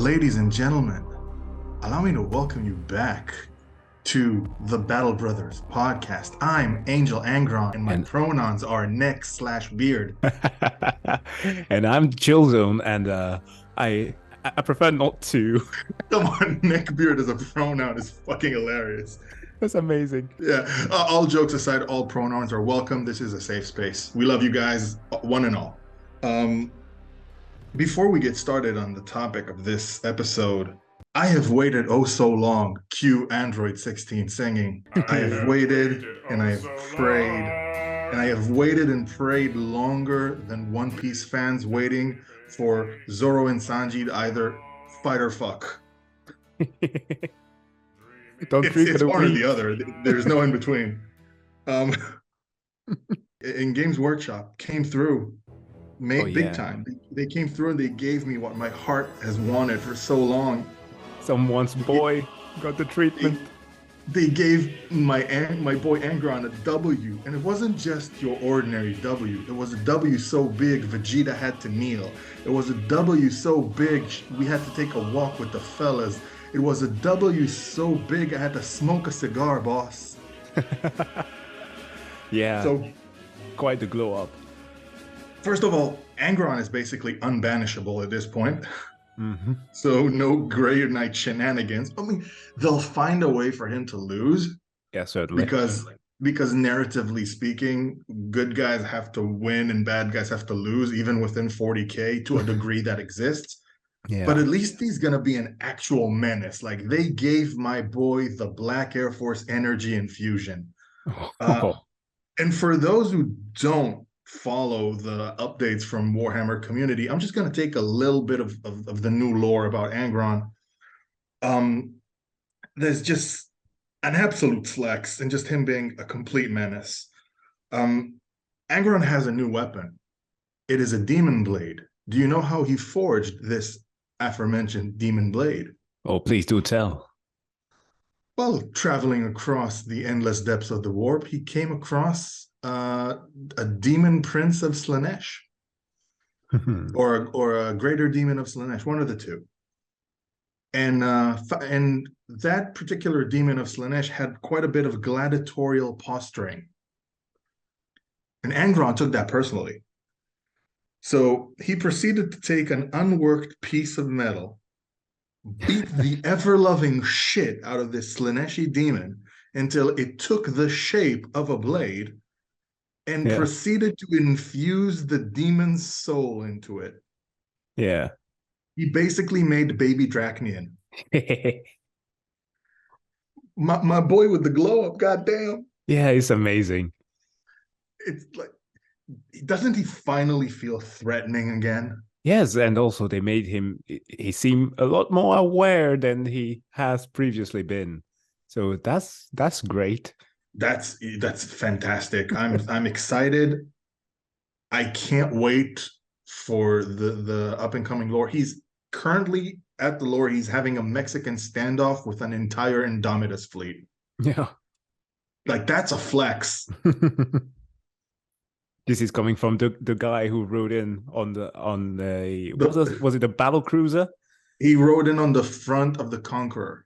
Ladies and gentlemen, allow me to welcome you back to the Battle Brothers podcast. I'm Angel Angron, and my And pronouns are neck/beard. and I'm Chillzone, and I prefer not to. Come on, neckbeard as a pronoun is fucking hilarious. That's amazing. Yeah, all jokes aside, all pronouns are welcome. This is a safe space. We love you guys, one and all. Um, Before we get started on the topic of this episode, I have waited oh so long. Cue Android 16 singing. I have waited and I have prayed. And I have waited and prayed longer than One Piece fans waiting for Zoro and Sanji to either fight or fuck. Don't dream for It's the one or the weak. other. There's no in between. Um, in Games Workshop came through, Oh made big yeah, time. They came through and they gave me what my heart has wanted for so long. someone's boy got the They, treatment. they gave my boy Angron a W, and it wasn't just your ordinary W. It was a W so big Vegeta had to kneel. It was a W so big we had to take a walk with the fellas. It was a W so big I had to smoke a cigar, boss. Yeah, So quite the glow up. first of all, Angron is basically unbanishable at this point. Hmm. So no Gray Knight shenanigans. I mean, they'll find a way for him to lose Yeah, certainly. because because narratively speaking, good guys have to win and bad guys have to lose, even within 40K to a degree that exists. But Yeah. at least he's gonna be an actual menace. Like they gave my boy the Black Air Force energy infusion. Uh, and for those who don't follow the updates from Warhammer community, I'm just gonna take a little bit of the new lore about Angron. Um, there's just an absolute flex and just him being a complete menace. Um, Angron has a new weapon. It is a demon blade. Do you know how he forged this aforementioned demon blade? Oh, please do tell. Well, traveling across the endless depths of the warp, he came across a demon prince of Slanesh, or a greater demon of Slanesh, one of the two. And that particular demon of Slanesh had quite a bit of gladiatorial posturing, and Angron took that personally. So he proceeded to take an unworked piece of metal, beat the ever-loving shit out of this Slaneshi demon until it took the shape of a blade, and Yeah, proceeded to infuse the demon's soul into it. yeah. He basically made baby Dracnian. My boy with the glow up, goddamn. Yeah, it's amazing. It's like, doesn't he finally feel threatening again? Yes, and also they made him he seem a lot more aware than he has previously been. So that's great. That's fantastic. I'm excited. I can't wait for the up and coming lore. He's currently at the lore. He's having a Mexican standoff with an entire Indomitus fleet. Yeah. Like that's a flex. This is coming from the guy who wrote in on the The, was it the battle cruiser? he rode in on the front of the Conqueror,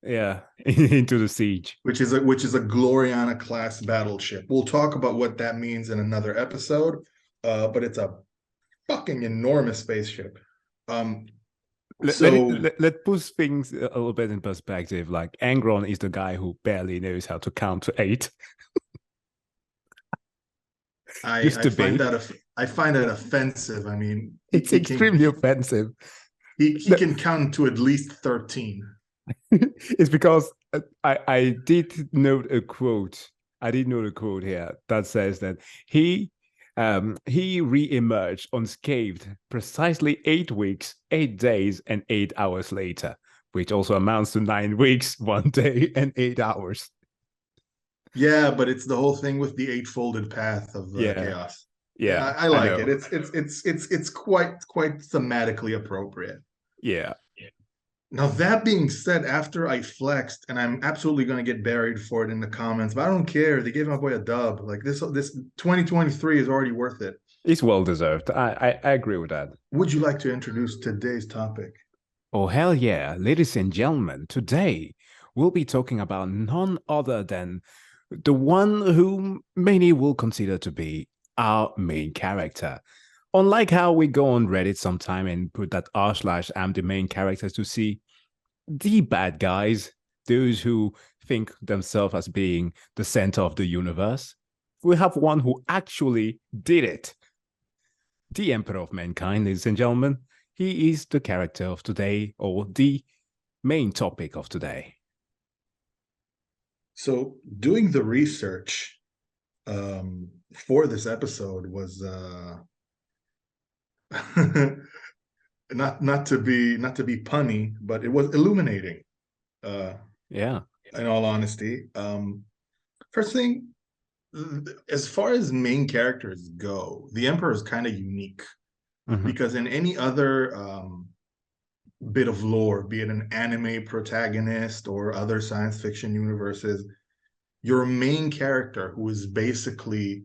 Yeah, into the siege. which is a Gloriana class battleship. We'll talk about what that means in another episode. But it's a fucking enormous spaceship. Um, so Let put things a little bit in perspective. Like Angron is the guy who barely knows how to count to eight. I Used I to find be. that I find that offensive. I mean, It's he can extremely offensive. he can count to at least 13. It's because I did note a quote. I did note a quote here that says that he re-emerged unscathed precisely 8 weeks, 8 days, and 8 hours later, which also amounts to 9 weeks, 1 day, and 8 hours. Yeah, but it's the whole thing with the eightfolded path of Yeah, chaos. yeah, I I like it. know. It's quite thematically appropriate. Yeah. Now that being said, after I flexed, and I'm absolutely going to get buried for it in the comments, but I don't care. They gave my boy a dub. Like this 2023 is already worth it. It's well deserved. I agree with that. Would you like to introduce today's topic? Oh, hell yeah. Ladies and gentlemen, today we'll be talking about none other than the one whom many will consider to be our main character. Unlike how we go on Reddit sometime and put that r/I'm the main character to see the bad guys, those who think themselves as being the center of the universe, we have one who actually did it. The Emperor of Mankind, ladies and gentlemen. He is the character of today, or the main topic of today. So doing the research for this episode was not to be punny, but it was illuminating. Uh, Yeah. in all honesty, first thing, as far as main characters go, the Emperor is kind of unique Mhm. because in any other bit of lore, be it an anime protagonist or other science fiction universes, your main character, who is basically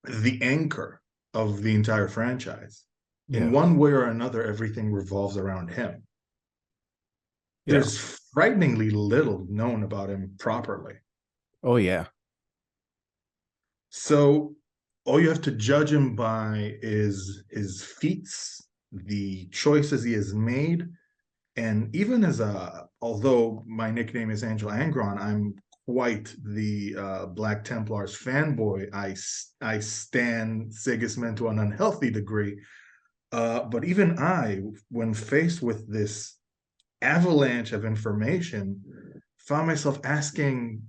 the anchor of the entire franchise, in Yeah. one way or another, everything revolves around him. Yeah. There's frighteningly little known about him properly. Oh, yeah. So all you have to judge him by is his feats, the choices he has made, and even as although my nickname is Angel Angron, I'm quite the Black Templars fanboy. I stand Sigismund to an unhealthy degree. But even I, when faced with this avalanche of information, found myself asking,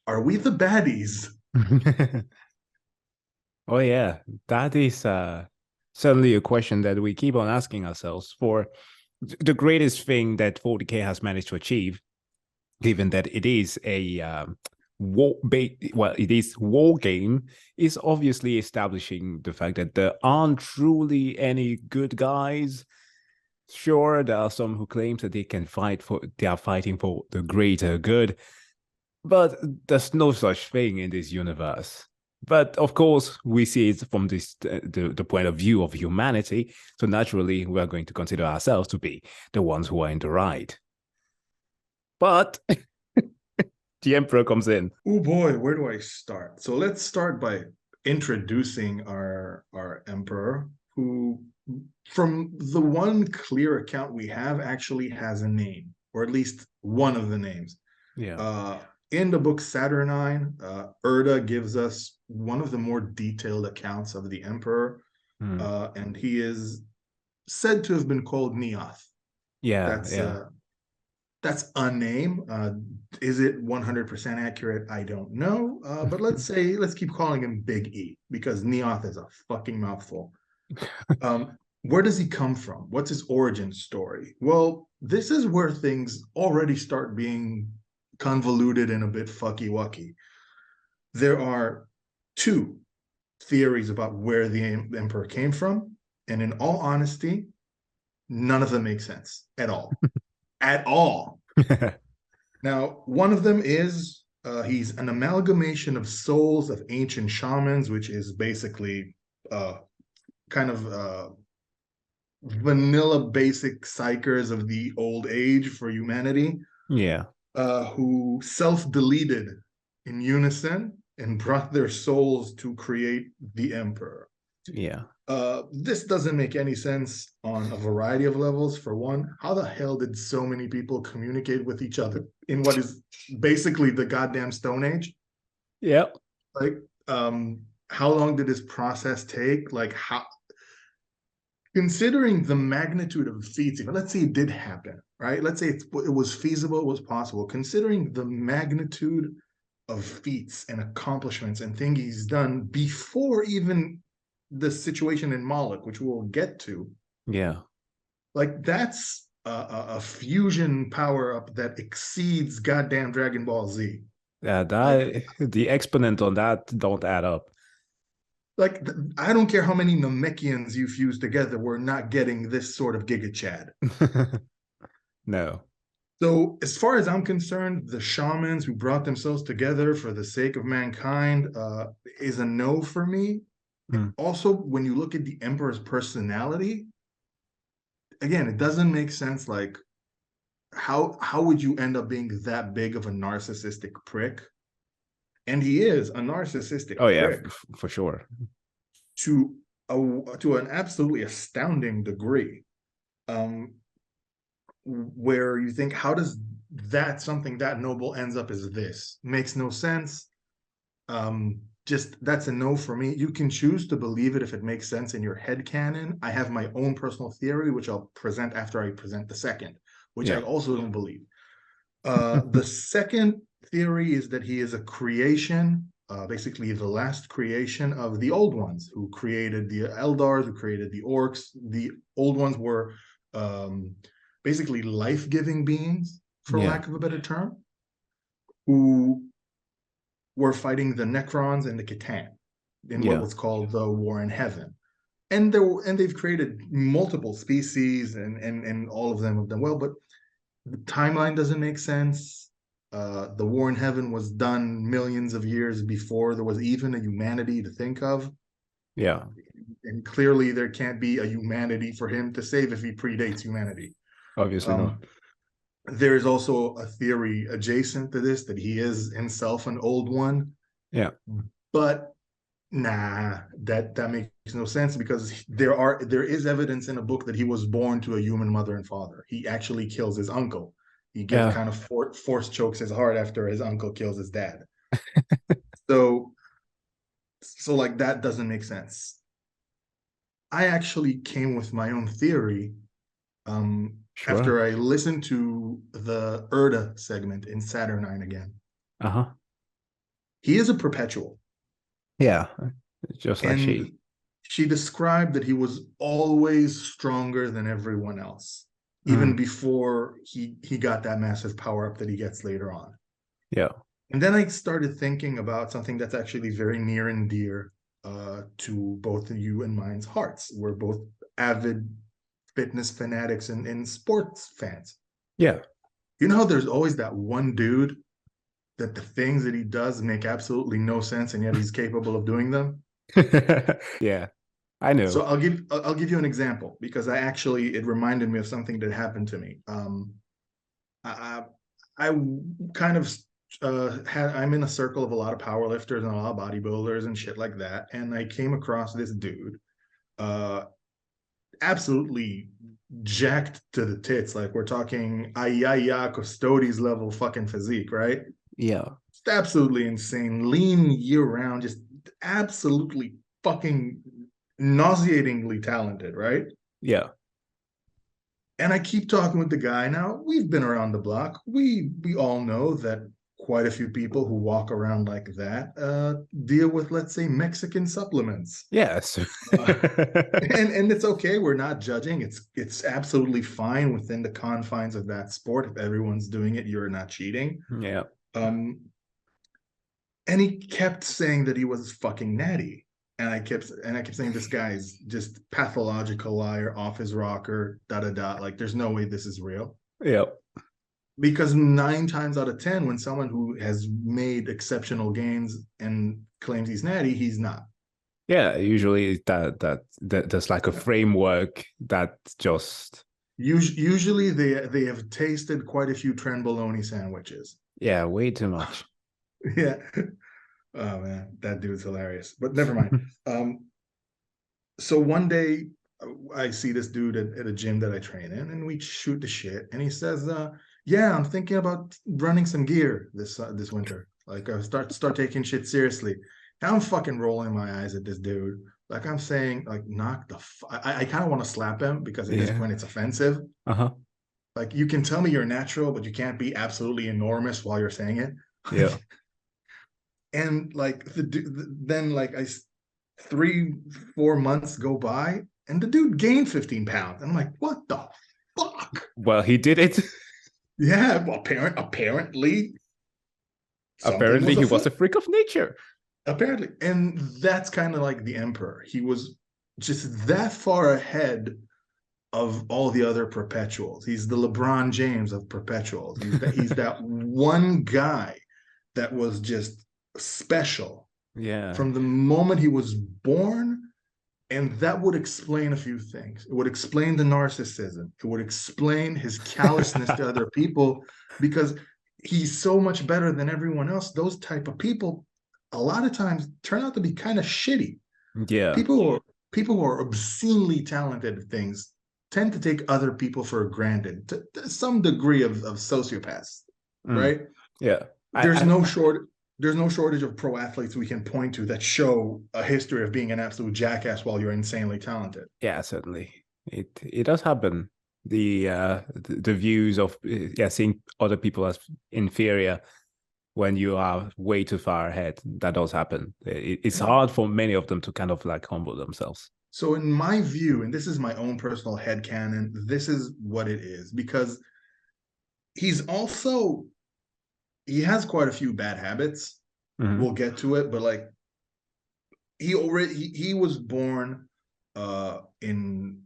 "Are we the baddies?" Oh, yeah. That is certainly a question that we keep on asking ourselves for the greatest thing that 40K has managed to achieve, given that it is a it is war game, is obviously establishing the fact that there aren't truly any good guys. Sure, there are some who claim that they are fighting for the greater good, but there's no such thing in this universe. But of course, we see it from the point of view of humanity. So naturally, we are going to consider ourselves to be the ones who are in the right. But the Emperor comes in. Oh boy, where do I start? So let's start by introducing our emperor, who, from the one clear account we have, actually has a name, or at least one of the names. Yeah. Uh, in the book Saturnine, Erda gives us one of the more detailed accounts of the emperor, Hmm. and he is said to have been called Neoth. Yeah. That's Yeah. uh, that's a name. Is it 100% accurate? I don't know. But let's keep calling him Big E because Neoth is a fucking mouthful. Where does he come from? What's his origin story? Well, this is where things already start being convoluted and a bit fucky wucky. There are two theories about where the emperor came from, and in all honesty, none of them make sense at all. At all. Now, one of them is he's an amalgamation of souls of ancient shamans, which is basically uh, kind of vanilla basic psychers of the old age for humanity, Yeah. who self deleted in unison and brought their souls to create the emperor. Yeah. This doesn't make any sense on a variety of levels. For one, how the hell did so many people communicate with each other in what is basically the goddamn Stone Age? Yeah. Like, how long did this process take? Like, how, considering the magnitude of feats, even let's say it did happen, right? Let's say it was feasible, it was possible. Considering the magnitude of feats and accomplishments and things he's done before even the situation in Moloch, which we'll get to, Yeah. like that's a fusion power up that exceeds goddamn Dragon Ball Z. Yeah. Like, That the exponent on that don't add up. like I don't care how many Namekians you fuse together, we're not getting this sort of Giga Chad. No. So, as far as I'm concerned, the shamans who brought themselves together for the sake of mankind is a no for me. Mm. Also, when you look at the Emperor's personality, again, it doesn't make sense. Like, how would you end up being that big of a narcissistic prick? And he is a narcissistic Oh yeah, prick for sure. to to an absolutely astounding degree. Um, where you think, how does that something that noble ends up as this? Makes no sense. Just that's a no for me. You can choose to believe it if it makes sense in your head canon. I have my own personal theory, which I'll present after I present the second, which I Yeah. also don't believe. The second theory is that he is a creation, basically the last creation of the old ones who created the Eldars, who created the orcs. The old ones were um, basically life-giving beings, for Yeah. lack of a better term, who were fighting the Necrons and the Catan in what Yeah. was called the War in Heaven. And they've created multiple species and all of them have done well, but the timeline doesn't make sense. The War in Heaven was done millions of years before there was even a humanity to think of. Yeah. And clearly, there can't be a humanity for him to save if he predates humanity. Obviously not. Um, there's also a theory adjacent to this that he is himself an old one, Yeah. but nah, that makes no sense because there is evidence in a book that he was born to a human mother and father. He actually kills his uncle. He gets Yeah. kind of force chokes his heart after his uncle kills his dad. So like that doesn't make sense. I actually came with my own theory Sure. after I listened to the Erda segment in Saturnine again. Uh-huh. He is a perpetual. Yeah. Just like she. And she described that he was always stronger than everyone else, even Mm. before he got that massive power up that he gets later on. Yeah. And then I started thinking about something that's actually very near and dear to both of you and mine's hearts. We're both avid fitness fanatics and sports fans. Yeah. You know how there's always that one dude that the things that he does make absolutely no sense, and yet he's capable of doing them? Yeah. I So know. I'll give you an example because I actually it reminded me of something that happened to me. I I kind of I'm in a circle of a lot of power lifters and a lot of bodybuilders and shit like that, and I came across this dude, uh, absolutely jacked to the tits. Like we're talking Ayaya Custodes level fucking physique, right? Yeah. Just absolutely insane, lean year round, just absolutely fucking nauseatingly talented, right? Yeah. And I keep talking with the guy. Now we've been around the block. We all know that quite a few people who walk around like that deal with, let's say, Mexican supplements. Yes. Uh, and it's okay. We're not judging. It's absolutely fine within the confines of that sport. If everyone's doing it, you're not cheating. Yeah. Um, and he kept saying that he was fucking natty. And I kept saying this guy's just pathological liar, off his rocker, da da da. Like, there's no way this is real. Yeah. Because 9 times out of 10, when someone who has made exceptional gains and claims he's natty, he's not. Yeah. Usually that there's like a Yeah. framework that just Usually they have tasted quite a few trenbolone sandwiches. yeah, way too much. Yeah. Oh man, that dude's hilarious. But never mind. So one day I see this dude at a gym that I train in, and we shoot the shit. And he says, "Yeah, I'm thinking about running some gear this winter. Like, I start taking shit seriously." And I'm fucking rolling my eyes at this dude. Like, I'm saying, like, knock the. I kind of want to slap him because at this Yeah. point it's offensive. Uh-huh. Like, you can tell me you're natural, but you can't be absolutely enormous while you're saying it. Yeah. And like then like 3 4 months go by and the dude gained 15 pounds, and I'm like, what the fuck? Well, he did it. Yeah, well, apparently something Apparently was he was afoot. a freak of nature. Apparently, and that's kind of like the emperor. He was just that far ahead of all the other perpetuals. He's the LeBron James of perpetuals. He's that one guy that was just special Yeah. from the moment he was born And that would explain a few things. It would explain the narcissism. It would explain his callousness to other people because he's so much better than everyone else. Those type of people, a lot of times, turn out to be kind of shitty. Yeah. People who are obscenely talented at things tend to take other people for granted to some degree of sociopaths, Mm. right? Yeah. There's no short there's no shortage of pro athletes we can point to that show a history of being an absolute jackass while you're insanely talented. Yeah, certainly. It does happen. The views of yeah, seeing other people as inferior when you are way too far ahead, that does happen. It's hard for many of them to kind of like humble themselves. So in my view, and this is my own personal headcanon, this is what it is because he's also he has quite a few bad habits. Mm-hmm. We'll get to it, but like he was born in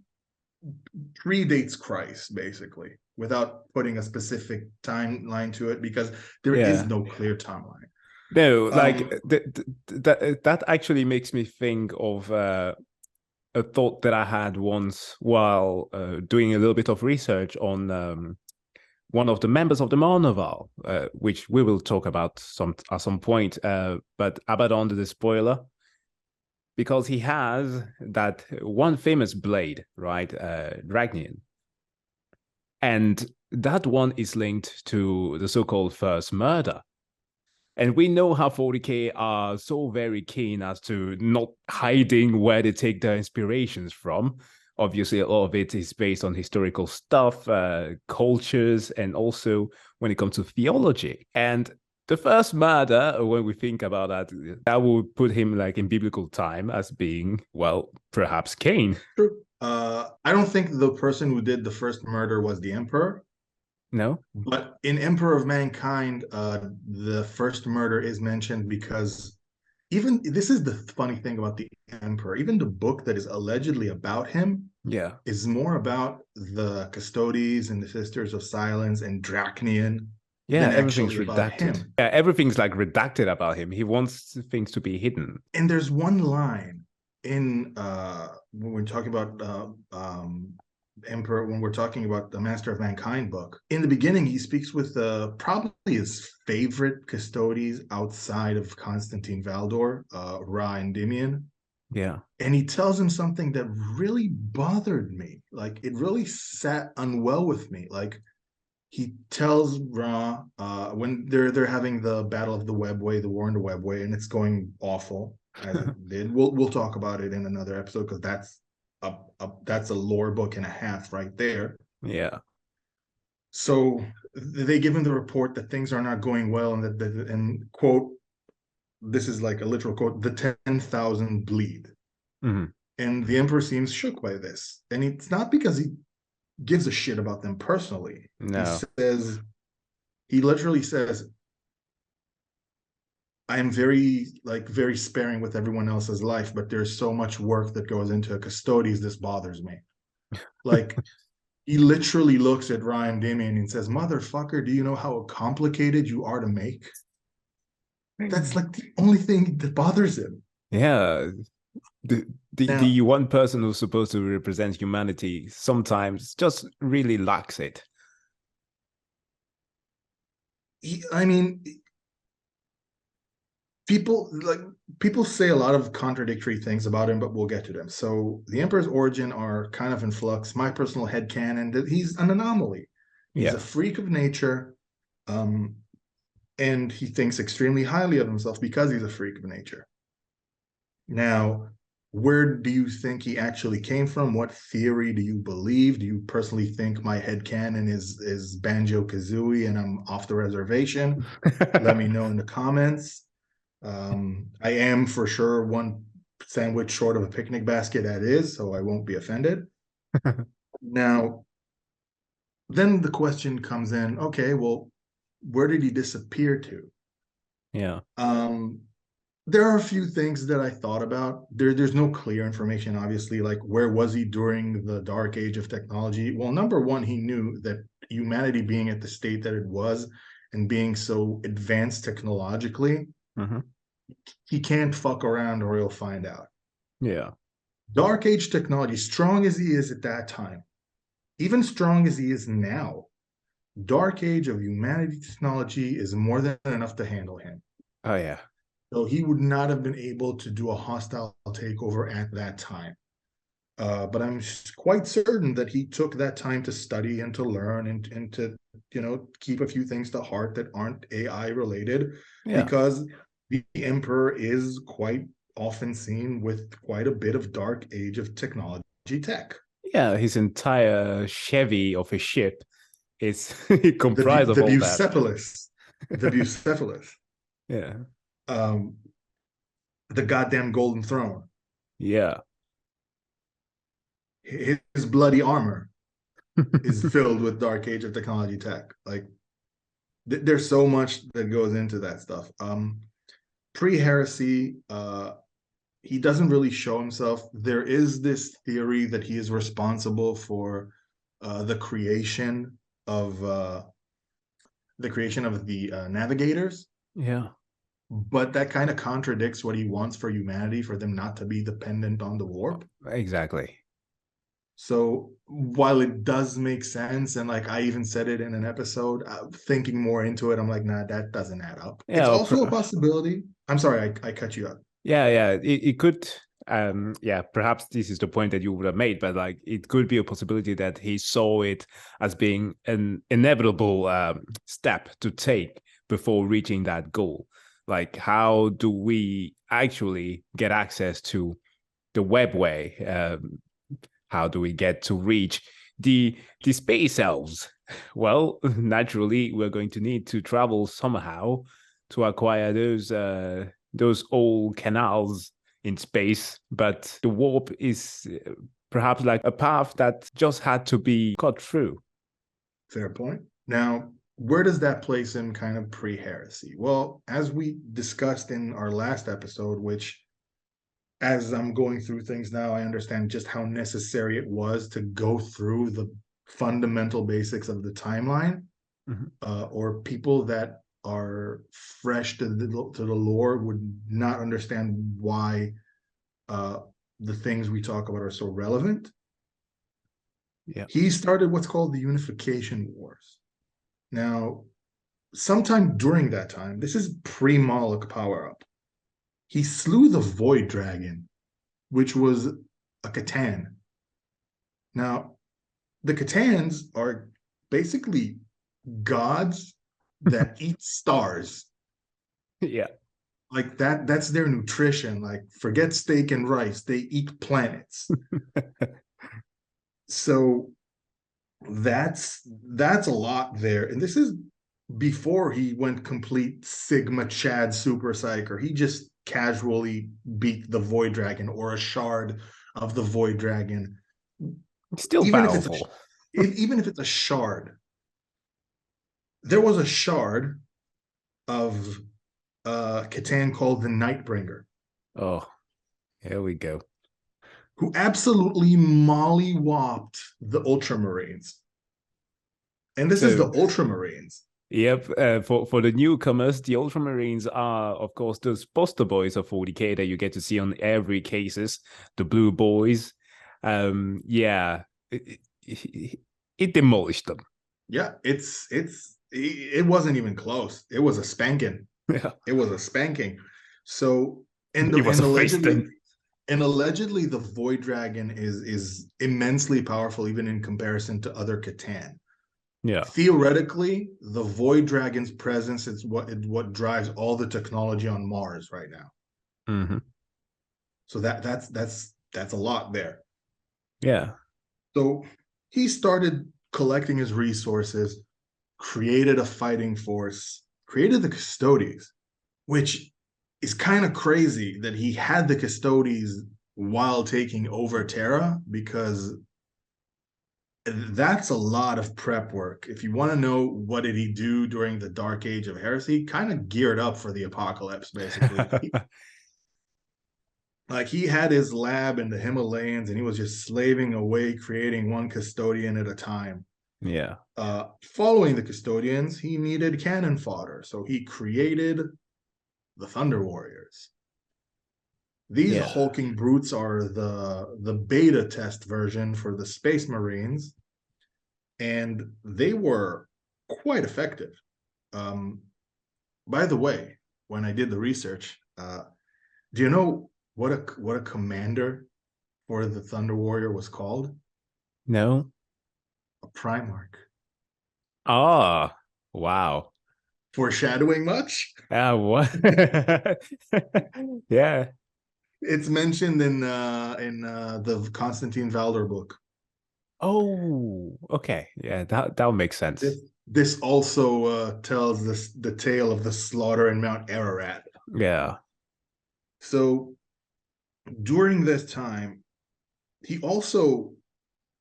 predates Christ, basically, without putting a specific timeline to it, because there is Yeah. no clear timeline. No, like Um, that actually makes me think of a thought that I had once while doing a little bit of research on one of the members of the Marnoval, which we will talk about at some point. But Abaddon the Spoiler, because he has that one famous blade, right, Dragnian, and that one is linked to the so-called first murder. And we know how 40K are so very keen as to not hiding where they take their inspirations from. Obviously, a lot of it is based on historical stuff, cultures, and also when it comes to theology. And the first murder, when we think about that, that would put him like in biblical time as being, well, perhaps Cain. True. I don't think the person who did the first murder was the emperor, No? but in Emperor of Mankind, the first murder is mentioned because even this is the funny thing about the emperor. Even the book that is allegedly about him Yeah. is more about the Custodes and the Sisters of Silence and Dracnian Yeah, than everything's actually about redacted. him. Yeah, everything's like redacted about him. He wants things to be hidden. And there's one line in when we're talking about Emperor, when we're talking about the Master of Mankind book. In the beginning, he speaks with probably his favorite Custodes outside of Constantine Valdor, Ra and Dimian. Yeah. And he tells him something that really bothered me. Like it really sat unwell with me. Like he tells Ra when they're having the battle of the Webway, the war in the Webway, and it's going awful as it did. We'll talk about it in another episode because that's a lore book and a half right there. Yeah. So they give him the report that things are not going well, and and quote, this is like a literal quote: the 10,000 bleed. Mm-hmm. And the emperor seems shook by this, and it's not because he gives a shit about them personally. No. He literally says, I am very sparing with everyone else's life, but there's so much work that goes into a Custodes. This bothers me. Like he literally looks at Ryan Damian and says, "Motherfucker, do you know how complicated you are to make?" That's like the only thing that bothers him. Yeah. Now, The one person who's supposed to represent humanity sometimes just really lacks it. I mean, people say a lot of contradictory things about him, but we'll get to them. So the Emperor's origin are kind of in flux. My personal headcanon that he's an anomaly. He's a Yeah. freak of nature, um, and he thinks extremely highly of himself because he's a freak of nature. Now, where do you think he actually came from? What theory do you believe? Do you personally think my headcanon is Banjo Kazooie and I'm off the reservation? Let me know in the comments. I am for sure one sandwich short of a picnic basket, that is, so I won't be offended. Now, then the question comes in, okay, well, where did he disappear to? Yeah. Um, there are a few things that I thought about. There's no clear information, obviously, like where was he during the dark age of technology? Well, number one, he knew that humanity being at the state that it was and being so advanced technologically, Mm-hmm. he can't fuck around or he'll find out. Yeah. Dark Age technology, strong as he is at that time, even strong as he is now, Dark Age of humanity technology is more than enough to handle him. Oh yeah. So he would not have been able to do a hostile takeover at that time. But I'm quite certain that he took that time to study and to learn and to, keep a few things to heart that aren't AI related, Yeah. because the Emperor is quite often seen with quite a bit of dark age of technology tech. Yeah, his entire Chevy of a ship is The comprised of the all that. Bucephalus, the Bucephalus, Yeah. um, the goddamn Golden Throne, Yeah. his bloody armor is filled with dark age of technology tech. Like there's so much that goes into that stuff. Pre-heresy, he doesn't really show himself. There is this theory that he is responsible for the creation of the navigators, Yeah. but that kind of contradicts what he wants for humanity, for them not to be dependent on the warp. Exactly. So while it does make sense, and like I even said it in an episode, thinking more into it, I'm like, nah, that doesn't add up. It's Yeah. also a possibility. I'm sorry, I cut you up. Yeah. Yeah. It could. Yeah. Perhaps this is the point that you would have made, but like it could be a possibility that he saw it as being an inevitable step to take before reaching that goal. Like, how do we actually get access to the webway? How do we get to reach the space elves? Well, naturally, we're going to need to travel somehow to acquire those old canals in space. But the warp is perhaps like a path that just had to be cut through. Fair point. Now, where does that place him kind of pre-heresy? Well, as we discussed in our last episode, which as I'm going through things now, I understand just how necessary it was to go through the fundamental basics of the timeline, Mhm. or people that are fresh to the lore would not understand why uh, the things we talk about are so relevant. Yeah. He started what's called the Unification Wars. Now, sometime during that time, this is pre-Moloch power up. He slew the Void Dragon, which was a Catan. Now, the Catans are basically gods that eat stars. Yeah. Like that's their nutrition. Like forget steak and rice, they eat planets. So that's a lot there. And this is before he went complete Sigma Chad Super Psycher. He just casually beat the Void Dragon or a shard of the Void Dragon. Still Even if powerful. even if it's a shard, there was a shard of Catan called the Nightbringer, Oh, here we go. who absolutely mollywopped the Ultramarines. And this is the So Ultramarines. yep, for the newcomers, the Ultramarines are, of course, those poster boys of 40K that you get to see on every cases, the blue boys. Yeah, it demolished them. Yeah, it wasn't even close. It was a spanking. Yeah, It was a spanking. So and it was and a allegedly feasting. and allegedly the Void Dragon is immensely powerful even in comparison to other Catan. Yeah. Theoretically, the Void Dragon's presence is what drives all the technology on Mars right now. Hmm. So that's a lot there. Yeah. So he started collecting his resources, created a fighting force, created the Custodes, which is kind of crazy that he had the Custodes while taking over Terra, because that's a lot of prep work. If you want to know what did he do during the Dark Age of Heresy, kind of geared up for the apocalypse, basically. Like he had his lab in the Himalayas and he was just slaving away, creating one custodian at a time. Yeah. Following the custodians, he needed cannon fodder, so he created the Thunder Warriors. These Yeah. hulking brutes are the beta test version for the Space Marines, and they were quite effective. Um, by the way, when I did the research, do you know what a commander for the Thunder Warrior was called? No. A Primarch. Oh, wow. Foreshadowing much? What? Yeah. It's mentioned in the Constantine Valdor book. Oh, okay. Yeah, that would make sense. This also tells the tale of the slaughter in Mount Ararat. Yeah. So during this time, he also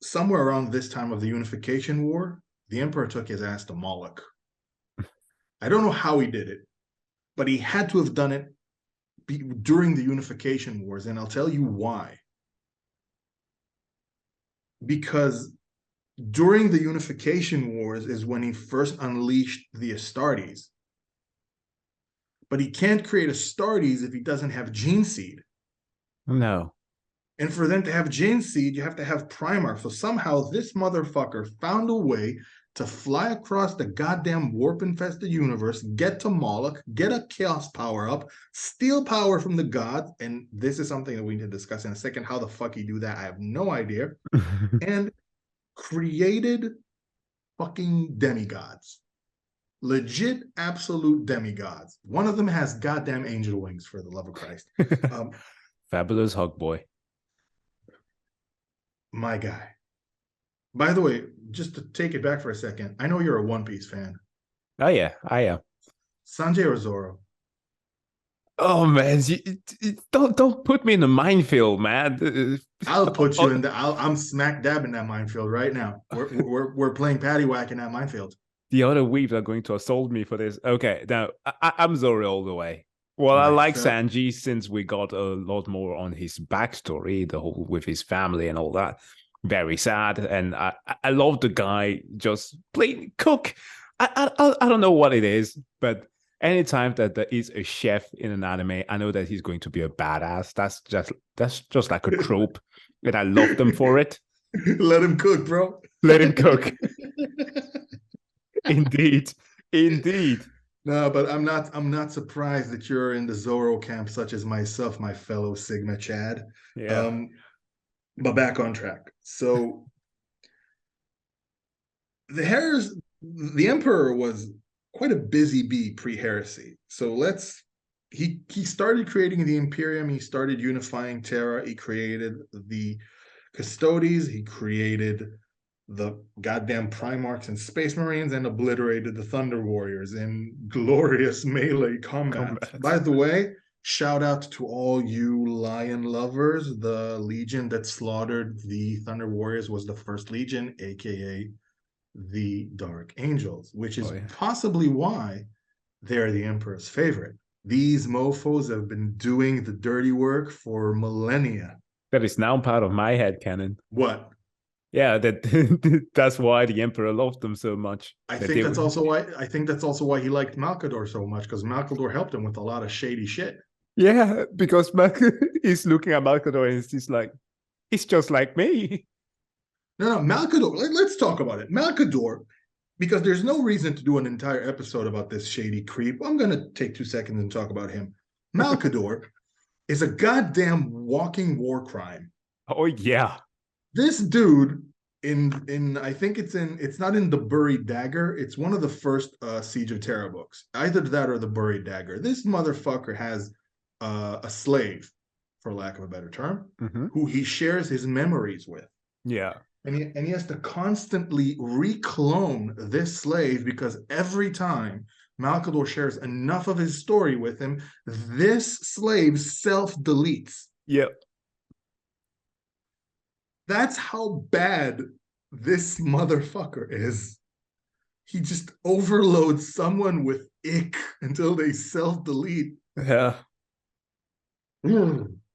somewhere around this time of the Unification War, the Emperor took his ass to Moloch. I don't know how he did it, but he had to have done it during the Unification Wars, and I'll tell you why. Because during the Unification Wars is when he first unleashed the Astartes. But he can't create Astartes if he doesn't have Gene Seed. No. And for them to have Gene Seed, you have to have Primarch. So somehow this motherfucker found a way to fly across the goddamn warp-infested universe, get to Moloch, get a Chaos power up, steal power from the gods, and this is something that we need to discuss in a second. How the fuck he do that, I have no idea. And created fucking demigods. Legit, absolute demigods. One of them has goddamn angel wings, for the love of Christ. Fabulous Hug Boy. My guy. By the way, just to take it back for a second, I know you're a One Piece fan. Oh yeah, I am. Sanjay or Zoro? Oh man, don't put me in a minefield, man. I'll put you Oh, in the. I'm smack dab in that minefield right now. We're playing patty whack in that minefield. the other weaves are going to assault me for this. Okay, now I'm Zoro all the way. Well, All I right, like fair. Sanji since we got a lot more on his backstory, the whole with his family and all that. Very sad, and I love the guy just plain cook. I don't know what it is, but anytime that there is a chef in an anime, I know that he's going to be a badass. That's just like a trope, and I love them for it. Let him cook, bro. Let him cook. Indeed, indeed. No, but I'm not surprised that you're in the Zorro camp, such as myself, my fellow Sigma Chad. Yeah. Um, but back on track. So the Emperor was quite a busy bee pre-heresy. So he started creating the Imperium, he started unifying Terra, he created the Custodes, he created the goddamn Primarchs and Space Marines, and obliterated the Thunder Warriors in glorious melee combat. Combat. By the way, shout out to all you lion lovers. The legion that slaughtered the Thunder Warriors was the First Legion, aka the Dark Angels, which Oh is yeah. possibly why they're the Emperor's favorite. These mofos have been doing the dirty work for millennia. That is now part of my head canon. What? Yeah, that that's why the Emperor loved them so much. I That think they that's also why he liked Malkador so much, because Malkador helped him with a lot of shady shit. yeah, because is looking at Malkador and he's like, it's just like me. No, Malkador. Let's talk about it. Malkador, because there's no reason to do an entire episode about this shady creep. I'm gonna take 2 seconds and talk about him. Malkador is a goddamn walking war crime. Oh yeah. This dude in I think it's not in the Buried Dagger. It's one of the first Siege of Terra books. Either that or the Buried Dagger. This motherfucker has a slave, for lack of a better term, Mm-hmm. who he shares his memories with. Yeah. And he has to constantly reclone this slave, because every time Malkador shares enough of his story with him, this slave self-deletes. Yep. That's how bad this motherfucker is. He just overloads someone with ick until they self-delete. Yeah.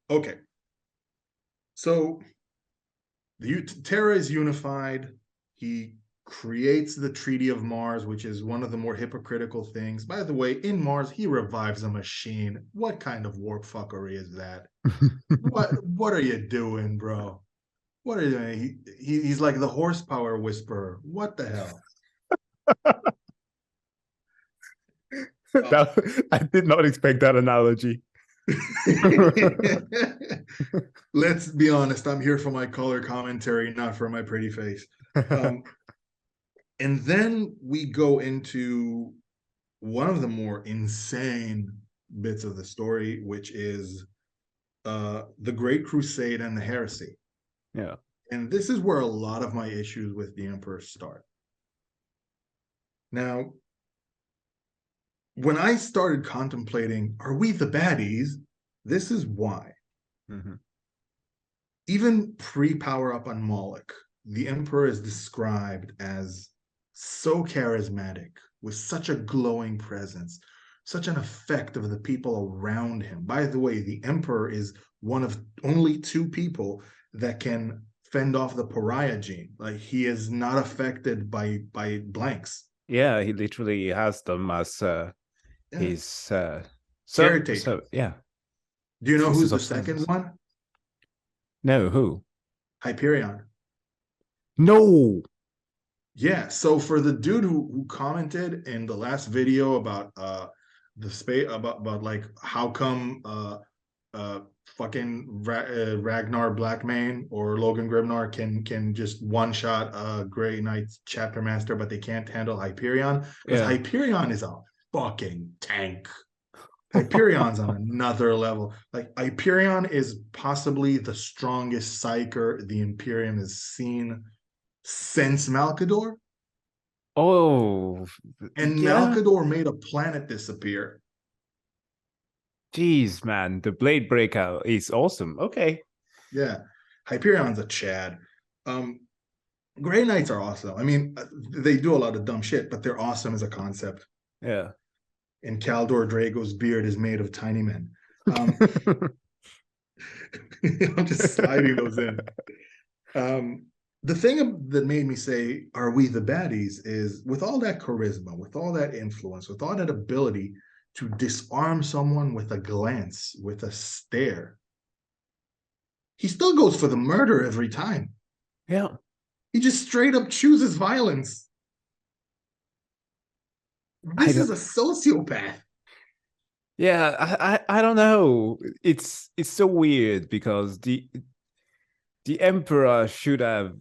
Okay. So Terra is unified. He creates the Treaty of Mars, which is one of the more hypocritical things. By the way, in Mars, he revives a machine. What kind of warp fuckery is that? What are you doing, bro? What are you doing? He's like the horsepower whisperer. What the hell? I did not expect that analogy. Let's be honest. I'm here for my color commentary, not for my pretty face. And then we go into one of the more insane bits of the story, which is the Great Crusade and the heresy. Yeah. And this is where a lot of my issues with the Emperor start. Now, when I started contemplating, are we the baddies? This is why. Mm-hmm. Even pre-power up on Moloch, the Emperor is described as so charismatic, with such a glowing presence, such an effect of the people around him. By the way, the Emperor is one of only two people that can fend off the pariah gene. Like, he is not affected by blanks. Yeah, he literally has them as his caretaker. Yeah. Do you know Pieces who's the of second sense. one? No, who? Hyperion. No. Yeah, so for the dude who commented in the last video about the space about like how come fucking Ragnar Blackmane or Logan Grimnar can just one shot Grey Knight's chapter master, but they can't handle Hyperion because Yeah. Hyperion is a fucking tank. Hyperion's on another level. Like, Hyperion is possibly the strongest psyker the Imperium has seen since Malkador. Oh, And yeah. Malkador made a planet disappear. Jeez, man, the Blade Breaker is awesome. Okay. Yeah, Hyperion's a Chad. Grey Knights are awesome. I mean, they do a lot of dumb shit, but they're awesome as a concept. Yeah. And Caldor Drago's beard is made of tiny men. I'm just sliding those in. The thing that made me say, are we the baddies, is with all that charisma, with all that influence, with all that ability to disarm someone with a glance, with a stare, he still goes for the murder every time. Yeah. He just straight up chooses violence. This is a sociopath. Yeah, I don't know. It's so weird because the Emperor should have,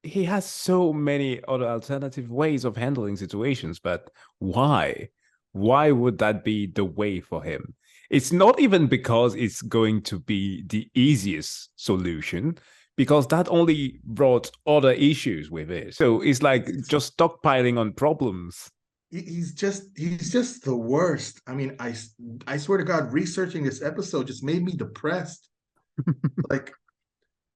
he has so many other alternative ways of handling situations, but why? Why would that be the way for him? It's not even because it's going to be the easiest solution, because that only brought other issues with it. So it's like just stockpiling on problems. He's just the worst. I mean, I swear to God, researching this episode just made me depressed. Like,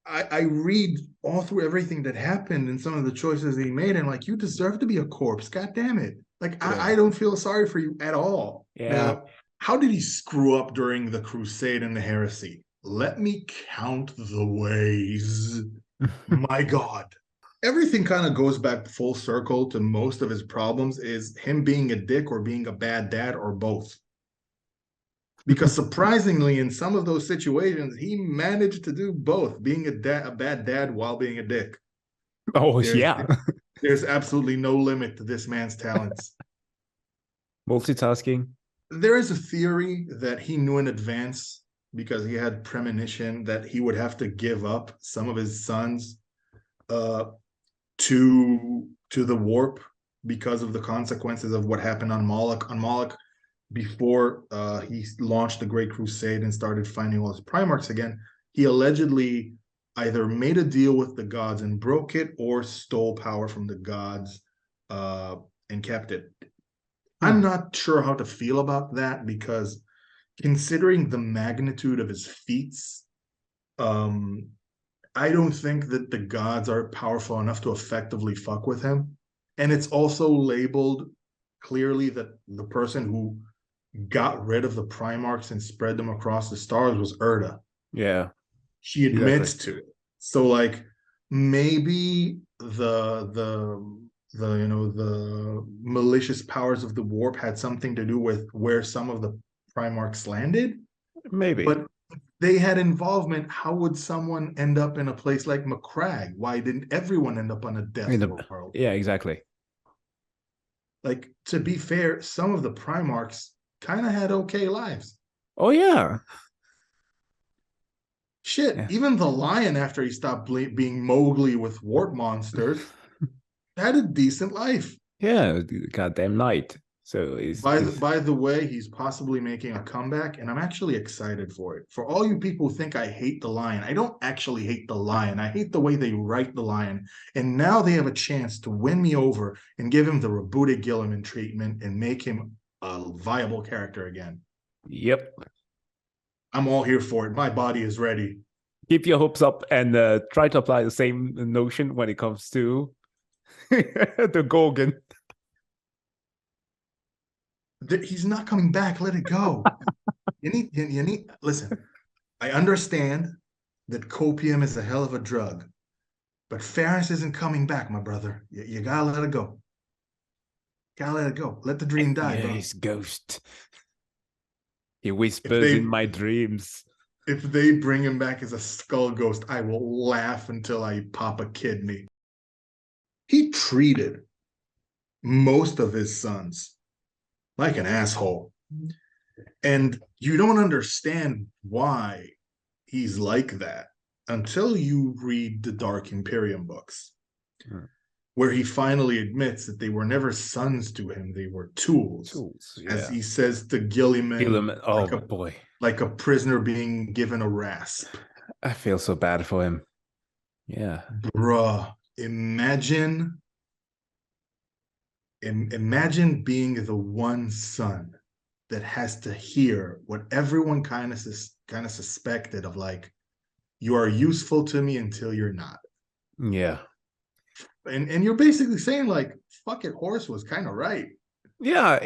I read all through everything that happened and some of the choices he made, and like, you deserve to be a corpse. God damn it. Like, Yeah. I don't feel sorry for you at all. Yeah. Now, how did he screw up during the Crusade and the heresy? Let me count the ways. My God. Everything kind of goes back full circle to most of his problems is him being a dick or being a bad dad or both. Because surprisingly, in some of those situations, he managed to do both, being a bad dad while being a dick. Oh, yeah. There's absolutely no limit to this man's talents. Multitasking. There is a theory that he knew in advance, because he had premonition, that he would have to give up some of his sons to the warp because of the consequences of what happened on Moloch. On Moloch, before he launched the Great Crusade and started finding all his Primarchs again, he allegedly either made a deal with the gods and broke it, or stole power from the gods and kept it. I'm not sure how to feel about that, because considering the magnitude of his feats, I don't think that the gods are powerful enough to effectively fuck with him. And it's also labeled clearly that the person who got rid of the Primarchs and spread them across the stars was Erda. Yeah. She admits to it. So, like, maybe the malicious powers of the warp had something to do with where some of the Primarchs landed. Maybe. But they had involvement. How would someone end up in a place like McCrag? Why didn't everyone end up on a death world? Yeah, exactly. Like, to be fair, some of the Primarchs kind of had okay lives. Oh yeah. Shit, Yeah. even the lion, after he stopped being Mowgli with warp monsters, had a decent life. Yeah, goddamn knight. So By the way, he's possibly making a comeback, and I'm actually excited for it. For all you people who think I hate the lion, I don't actually hate the lion. I hate the way they write the lion. And now they have a chance to win me over and give him the rebooted Gilliman treatment and make him a viable character again. Yep. I'm all here for it. My body is ready. Keep your hopes up and try to apply the same notion when it comes to the Gorgon. He's not coming back. Let it go. You need. Listen, I understand that copium is a hell of a drug, but Ferris isn't coming back, my brother. You gotta let it go. Gotta let it go. Let the dream die, Yeah, bro. his ghost. He whispers in my dreams. If they bring him back as a skull ghost, I will laugh until I pop a kidney. He treated most of his sons like an asshole. And you don't understand why he's like that until you read the Dark Imperium books, where he finally admits that they were never sons to him, they were tools. Yeah. As he says to Gilliman, oh boy, like a prisoner being given a rasp. I feel so bad for him. Yeah. Bruh, imagine being the one son that has to hear what everyone kind of suspected of, like, you are useful to me until you're not. Yeah. And you're basically saying, like, fuck it, Horse was kind of right. Yeah,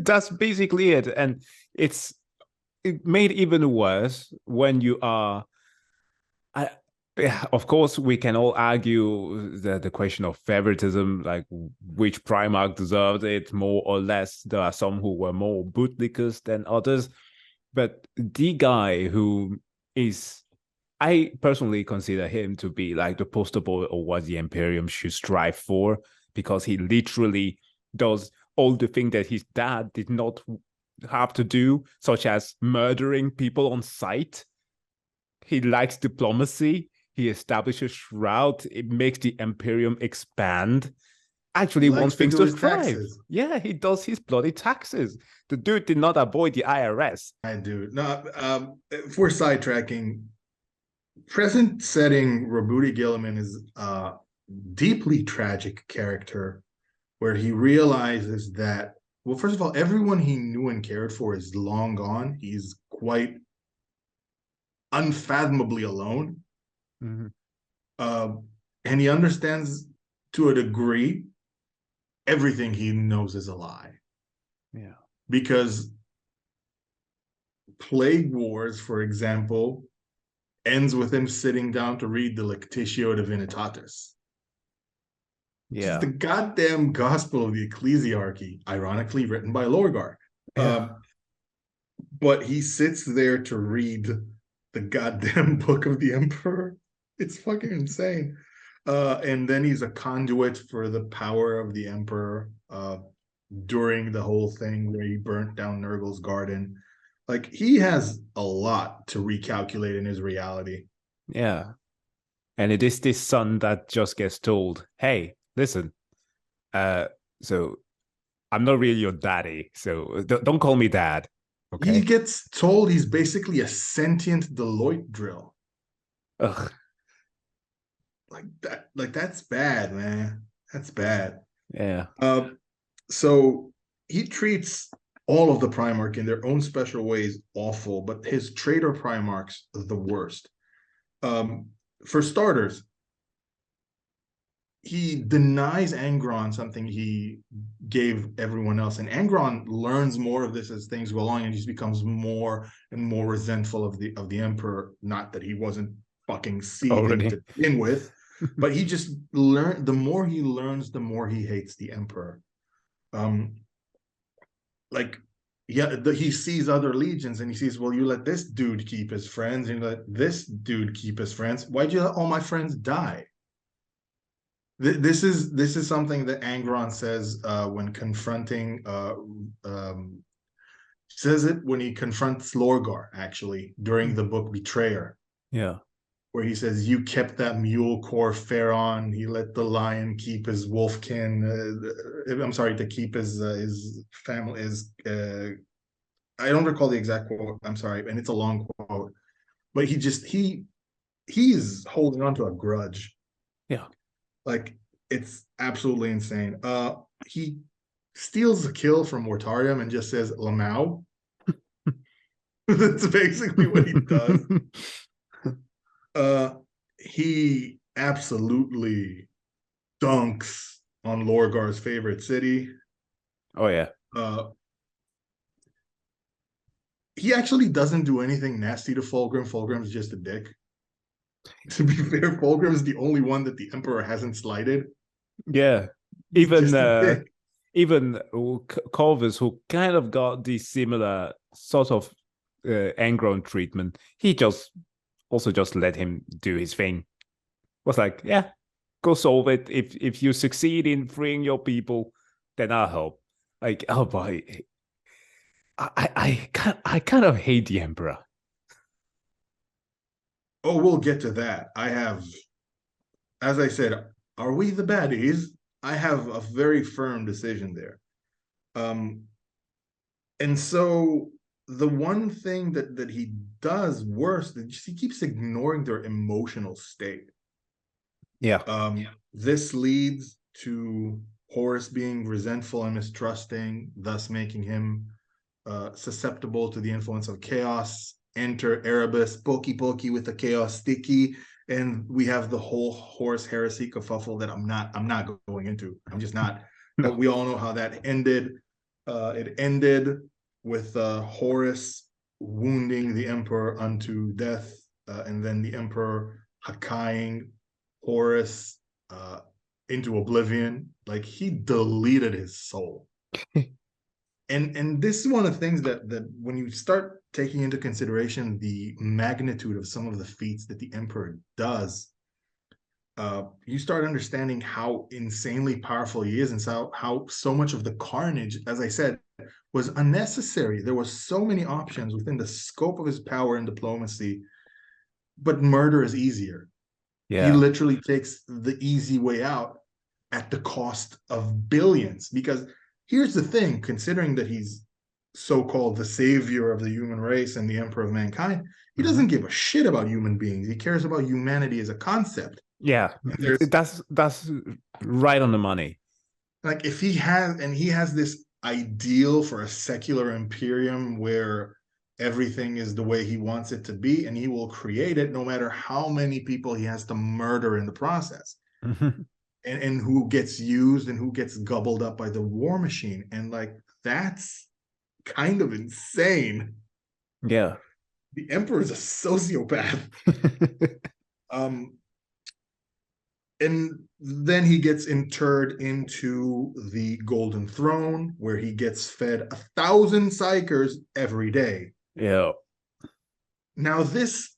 that's basically it. And it made even worse when you are of course, we can all argue the question of favoritism, like which Primarch deserved it more or less. There are some who were more bootlickers than others. But the guy who is, I personally consider him to be like the poster boy of what the Imperium should strive for, because he literally does all the things that his dad did not have to do, such as murdering people on sight. He likes diplomacy. He establishes Shroud. It makes the Imperium expand. Actually, wants things to thrive. Yeah, he does his bloody taxes. The dude did not avoid the IRS. I do. No, if we're sidetracking, present setting Rabudi Gilliman is a deeply tragic character where he realizes that, well, first of all, everyone he knew and cared for is long gone. He's quite unfathomably alone. Mm-hmm. And he understands to a degree everything he knows is a lie. Yeah. Because Plague Wars, for example, ends with him sitting down to read the Lectitio Divinitatis. Yeah. It's the goddamn Gospel of the Ecclesiarchy, ironically written by Lorgar. Yeah. But he sits there to read the goddamn Book of the Emperor. It's fucking insane. And then he's a conduit for the power of the Emperor during the whole thing where he burnt down Nurgle's garden. Like, he has a lot to recalculate in his reality. Yeah. And it is this son that just gets told, hey, listen, so I'm not really your daddy, so don't call me dad. Okay. He gets told he's basically a sentient Deloitte drill. Ugh. Like that's bad, man. That's bad. Yeah. So he treats all of the Primarch in their own special ways awful, but his traitor Primarchs are the worst. For starters, he denies Angron something he gave everyone else, and Angron learns more of this as things go along, and just becomes more and more resentful of the Emperor. Not that he wasn't fucking seething to begin with, But he just learned. The more he learns, the more he hates the emperor. Um, like yeah, he sees other legions and he sees, well, you let this dude keep his friends and you let this dude keep his friends. Why'd you let all my friends die? This is something that Angron says when confronting says it when he confronts Lorgar actually during the book Betrayer, Yeah. where he says, "You kept that mule core Pharaon. He let the lion keep his wolfkin. I'm sorry, to keep his family. His I don't recall the exact quote. I'm sorry, and it's a long quote, but he is holding on to a grudge. Yeah. Like it's absolutely insane. He steals a kill from Mortarium and just says Lamau. That's basically what he does. Uh, he absolutely dunks on Lorgar's favorite city. Oh yeah. Uh, he actually doesn't do anything nasty to Fulgrim. Fulgrim's just a dick. To be fair, Fulgrim is the only one that the Emperor hasn't slighted. Yeah. He's Even just a dick. even Corvus, who kind of got the similar sort of Angron treatment, he just also just let him do his thing. Was like, yeah, go solve it. If you succeed in freeing your people, then I'll help. Like, oh boy, I kind of hate the Emperor. Oh, we'll get to that. I have, as I said, are we the baddies? I have a very firm decision there. Um, and so the one thing that he does worse is he keeps ignoring their emotional state. Yeah, This leads to Horus being resentful and mistrusting, thus making him susceptible to the influence of chaos. Enter Erebus, pokey pokey with the chaos sticky, and we have the whole Horus heresy kerfuffle that I'm not going into. I'm just not. But no, we all know how that ended. It ended with Horus wounding the Emperor unto death, and then the Emperor Hakaiing Horus uh, into oblivion. Like he deleted his soul. And this is one of the things that when you start taking into consideration the magnitude of some of the feats that the Emperor does, you start understanding how insanely powerful he is, and how so much of the carnage, as I said, was unnecessary. There was so many options within the scope of his power and diplomacy, but murder is easier. He yeah, literally takes the easy way out at the cost of billions. Because here's the thing, considering that he's so-called the savior of the human race and the emperor of mankind, he doesn't give a shit about human beings. He cares about humanity as a concept. yeah. And there's That's right on the money. like if he has this ideal for a secular imperium where everything is the way he wants it to be, and he will create it no matter how many people he has to murder in the process, and who gets used and who gets gobbled up by the war machine. And like that's kind of insane. Yeah. The emperor is a sociopath. um and then he gets interred into the golden throne, where he gets fed 1,000 psychers every day. Yeah. Now this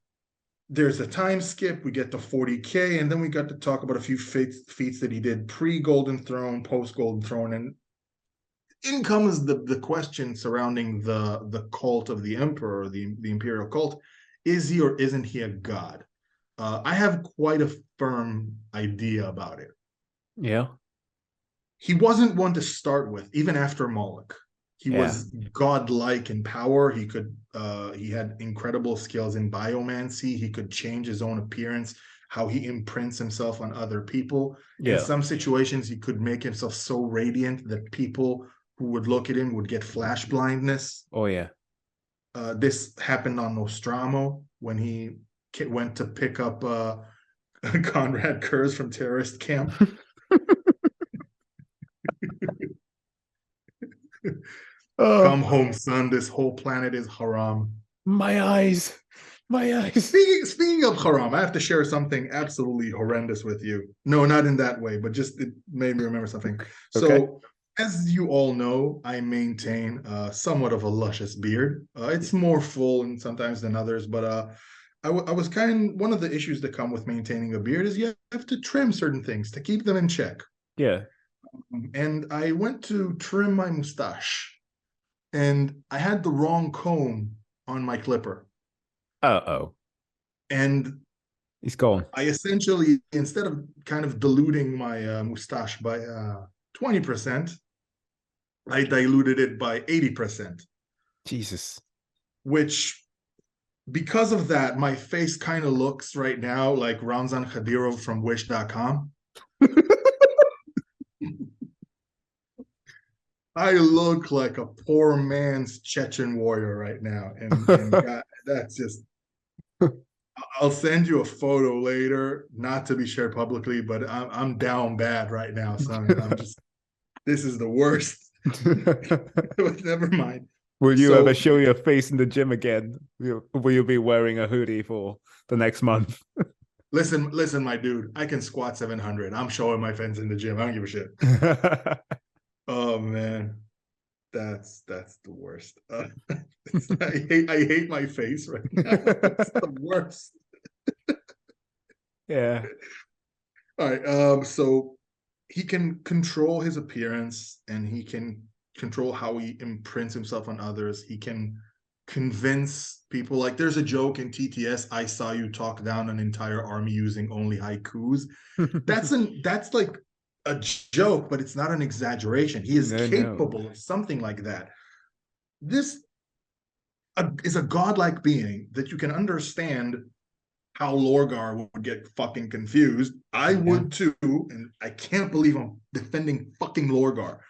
there's a time skip. We get to 40K, and then we got to talk about a few feats that he did pre Golden Throne, post Golden Throne, and in comes the question surrounding the cult of the emperor, the imperial cult. Is he or isn't he a god? I have quite a firm idea about it. Yeah. He wasn't one to start with, even after Moloch. He Yeah. was godlike in power. He had incredible skills in biomancy. He could change his own appearance, how he imprints himself on other people. In Yeah. some situations, he could make himself so radiant that people who would look at him would get flash blindness. Oh yeah. This happened on Nostromo when he went to pick up Conrad Kurz from terrorist camp. Oh, Come home, son. This whole planet is haram. my eyes. My eyes. Speaking of haram, I have to share something absolutely horrendous with you. No, not in that way, but just it made me remember something. Okay. So, as you all know, I maintain somewhat of a luscious beard. It's more full and sometimes than others, but I was one of the issues that come with maintaining a beard is you have to trim certain things to keep them in check. Yeah. And I went to trim my mustache, and I had the wrong comb on my clipper. Uh-oh. And He's gone. I essentially, instead of kind of diluting my mustache by 20%, I diluted it by 80%, Jesus. which, because of that, my face kind of looks right now like Ramzan Kadyrov from Wish.com. I look like a poor man's Chechen warrior right now. And God, that's just, I'll send you a photo later, not to be shared publicly, but I'm down bad right now, son. This is the worst. But never mind. Will you ever So show your face in the gym again? Will you be wearing a hoodie for the next month? listen, my dude. I can squat 700. I'm showing my friends in the gym. I don't give a shit. Oh man, that's the worst. I hate my face right now. It's the worst. Yeah. All right. So he can control his appearance, and he can control how he imprints himself on others. He can convince people. Like, there's a joke in TTS, I saw you talk down an entire army using only haikus. That's like a joke, but it's not an exaggeration. He is No. capable of something like that. This is a godlike being that you can understand how Lorgar would get fucking confused. I Yeah. would too, and I can't believe I'm defending fucking Lorgar.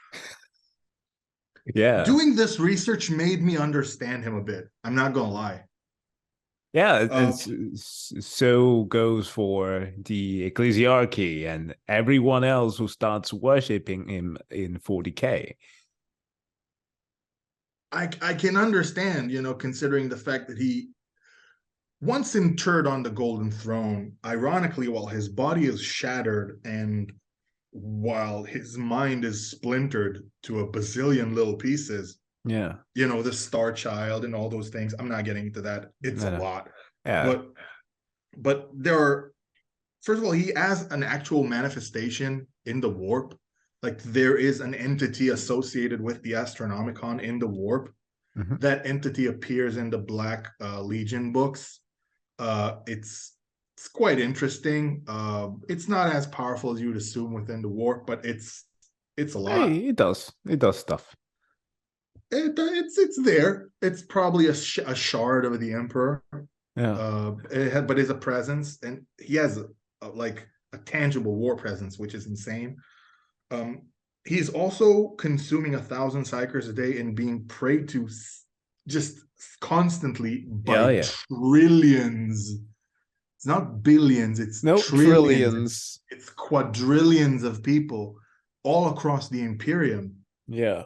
Yeah. Doing this research made me understand him a bit. I'm not gonna lie. Yeah, and so goes for the ecclesiarchy and everyone else who starts worshipping him in 40K. I can understand, considering the fact that he once interred on the golden throne, ironically, while his body is shattered and while his mind is splintered to a bazillion little pieces, Yeah. the Star Child and all those things. I'm not getting into that. It's a lot. Yeah. But there are, first of all, he has an actual manifestation in the warp. Like, there is an entity associated with the Astronomicon in the warp. Mm-hmm. That entity appears in the Black Legion books. It's quite interesting. It's not as powerful as you would assume within the warp, but it's a lot. Hey, it does stuff. It's there. It's probably a shard of the Emperor. Yeah. But is a presence, and he has a tangible war presence, which is insane. He's also consuming 1,000 psychers a day and being prayed to just constantly by trillions. It's not billions, it's trillions. It's quadrillions of people all across the Imperium. Yeah.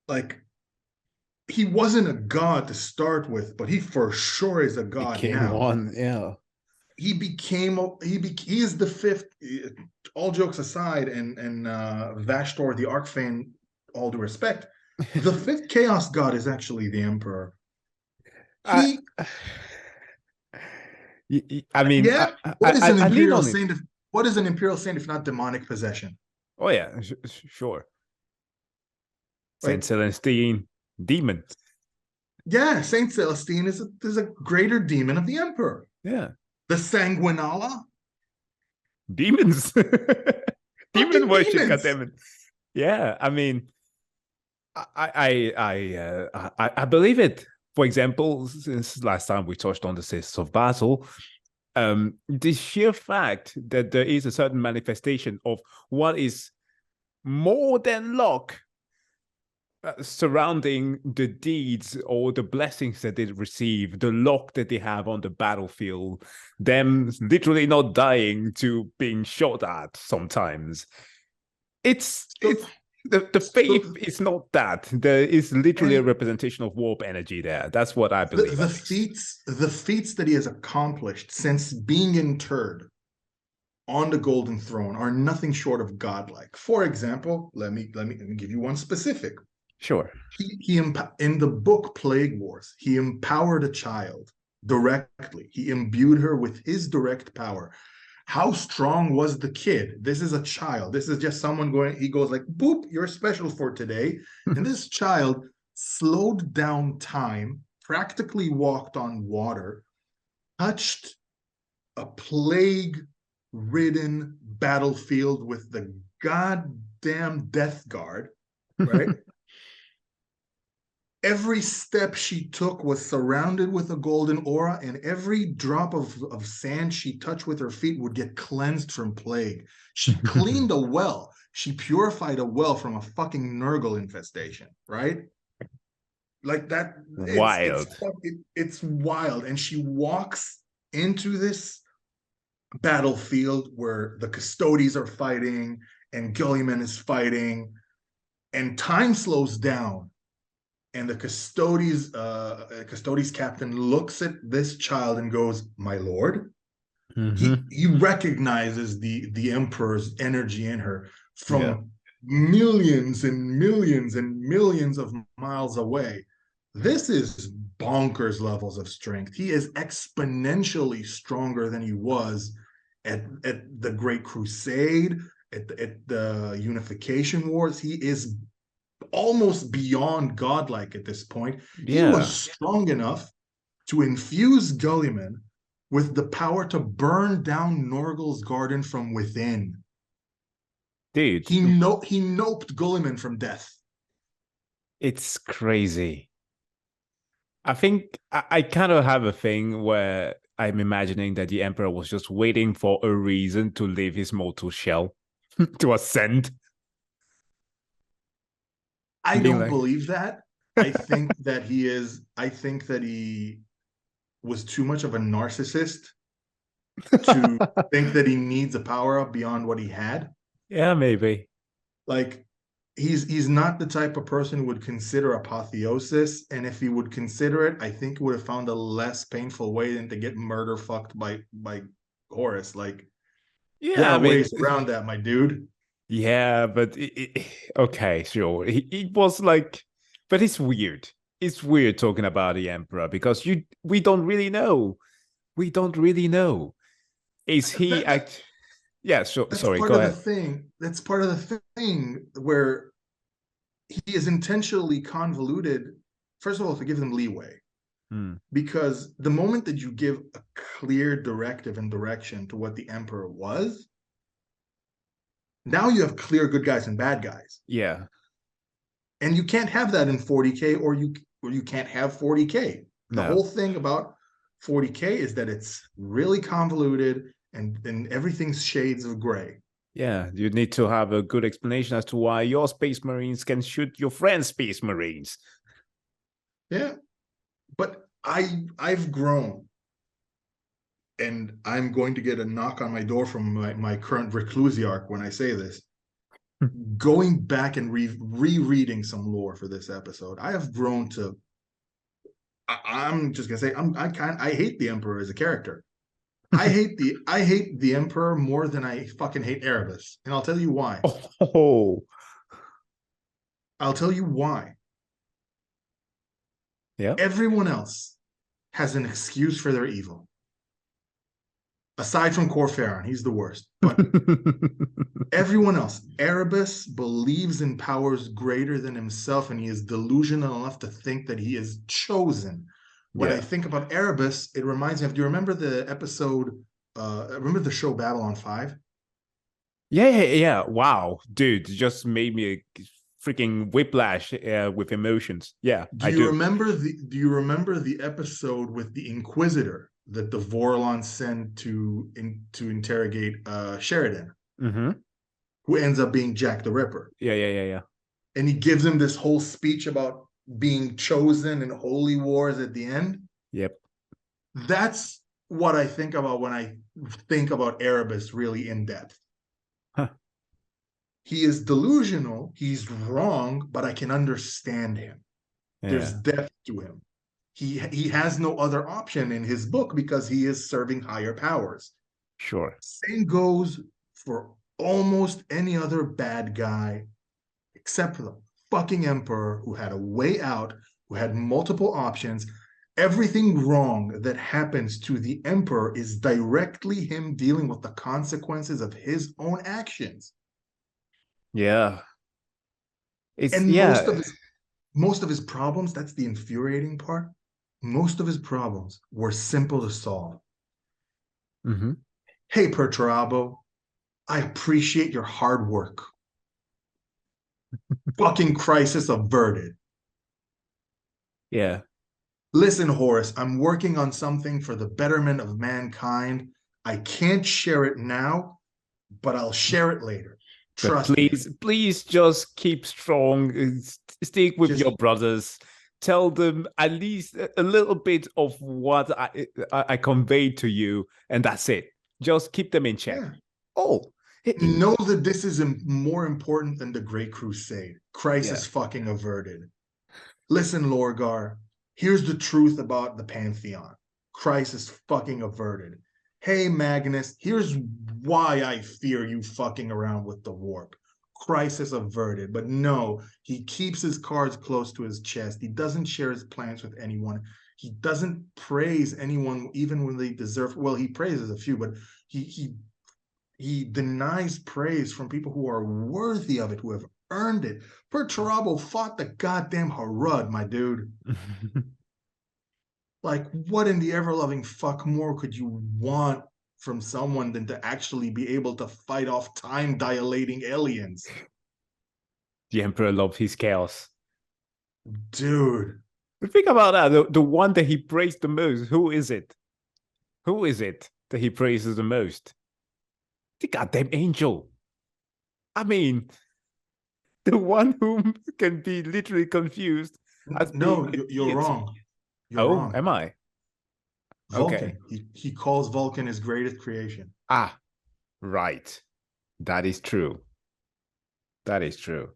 Like, he wasn't a god to start with, but he for sure is a god now. One, yeah. He is the fifth. All jokes aside, and Vashtor the Archfane, all due respect, the fifth Chaos God is actually the Emperor. I mean, yeah. What is an Imperial Saint? What is an Imperial Saint if not demonic possession? Oh yeah, sure. Saint Celestine, demon. Yeah, Saint Celestine is a greater demon of the Emperor. Yeah. The Sanguinala? Demons. Demon worship, goddammit. Yeah, I mean, I believe it. For example, since last time we touched on the Sisters of Battle, the sheer fact that there is a certain manifestation of what is more than luck surrounding the deeds or the blessings that they receive, the luck that they have on the battlefield, them literally not dying to being shot at sometimes. It's The faith So is not that. There is literally a and representation of warp energy there. That's what I the, believe, the at least. feats that he has accomplished since being interred on the golden throne are nothing short of godlike. For example, let me give you one specific. Sure. He in the book Plague Wars, he empowered a child directly. He imbued her with his direct power. How strong was the kid? This is a child. This is just someone going, he goes like, boop, you're special for today. And this child slowed down time, practically walked on water, touched a plague ridden battlefield with the goddamn Death Guard, right? Every step she took was surrounded with a golden aura, and every drop of sand she touched with her feet would get cleansed from plague. She cleaned a well. She purified a well from a fucking Nurgle infestation, right? Like that, Wild. it's wild. And she walks into this battlefield where the Custodes are fighting and Gilliman is fighting, and time slows down and the Custodes captain looks at this child and goes, "My lord." He recognizes the emperor's energy in her Yeah. from millions and millions and millions of miles away. This is bonkers levels of strength. He is exponentially stronger than he was at the Great Crusade, at the Unification Wars. He is almost beyond godlike at this point. He was Yeah. strong enough to infuse Gulliman with the power to burn down Norgal's garden from within. Dude, He noped Gulliman from death. it's crazy. I think I kind of have a thing where I'm imagining that the Emperor was just waiting for a reason to leave his mortal shell to ascend. I Being don't like, believe that. I think that he is. I think that he was too much of a narcissist to think that he needs a power up beyond what he had. yeah, maybe. Like he's not the type of person who would consider apotheosis, and if he would consider it, I think he would have found a less painful way than to get murder fucked by Horus. Like there Yeah, I are mean, ways around that, my dude. yeah, but okay, sure. It was like, but it's weird. It's weird talking about the Emperor because we don't really know. We don't really know. Is he That, that act? Yeah, so that's sorry, part go of the ahead. thing. That's part of the thing where he is intentionally convoluted. First of all, to give them leeway, Hmm. because the moment that you give a clear directive and direction to what the Emperor was, now you have clear good guys and bad guys. Yeah, And you can't have that in 40K, or you can't have 40K. The no. whole thing about 40K is that it's really convoluted and everything's shades of gray. Yeah, you need to have a good explanation as to why your Space Marines can shoot your friend's Space Marines. Yeah. But I've grown, and I'm going to get a knock on my door from my current reclusiarch when I say this. Going back and rereading some lore for this episode, I have grown to. I'm just gonna say I hate the Emperor as a character. I hate the Emperor more than I fucking hate Erebus, and I'll tell you why. Oh, I'll tell you why. yeah. Everyone else has an excuse for their evil, aside from Corferon. He's the worst, but everyone else, Erebus believes in powers greater than himself, and he is delusional enough to think that he is chosen. When I Yeah. think about Erebus, it reminds me of. Do you remember the episode? Remember the show Babylon 5? Yeah, yeah, yeah. Wow, dude, just made me a freaking whiplash with emotions. Yeah, I do. Do you remember the episode with the Inquisitor that the Vorlons send to interrogate Sheridan, Mm-hmm. who ends up being Jack the Ripper? Yeah, yeah, yeah, yeah. And he gives him this whole speech about being chosen in holy wars at the end. Yep. That's what I think about when I think about Erebus really in depth. Huh. He is delusional, he's wrong, but I can understand him. There's Yeah, depth to him. He has no other option in his book because he is serving higher powers. sure. Same goes for almost any other bad guy except for the fucking emperor who had a way out, who had multiple options. Everything wrong that happens to the emperor is directly him dealing with the consequences of his own actions. Yeah. It's And yeah. most of his problems, that's the infuriating part. Most of his problems were simple to solve. Hmm. Hey, Perturabo, I appreciate your hard work. Fucking crisis averted. Yeah. Listen, Horace, I'm working on something for the betterment of mankind. I can't share it now, but I'll share it later. But Trust me. please just keep strong. Stick with Just, your brothers. Tell them at least a little bit of what I conveyed to you, and that's it. Just keep them in check. yeah. Oh, Know that this is more important than the Great Crusade. yeah. Crisis fucking averted. Listen, Lorgar, here's the truth about the Pantheon. Crisis fucking averted. Hey, Magnus, here's why I fear you fucking around with the warp. Crisis averted. But no, he keeps his cards close to his chest. He doesn't share his plans with anyone. He doesn't praise anyone even when they deserve. Well, he praises a few, but he denies praise from people who are worthy of it, who have earned it. Perturabo fought the goddamn Harud, my dude. Like, what in the ever loving fuck more could you want from someone than to actually be able to fight off time dilating aliens? The Emperor loves his chaos. Dude. Think about that. The one that he praised the most, who is it? Who is it that he praises the most? The goddamn angel. I mean, the one who can be literally confused as being No, a you're deity. wrong. You're Oh, wrong. am I? Okay. Vulcan. He calls Vulcan his greatest creation. Ah, right. That is true. That is true.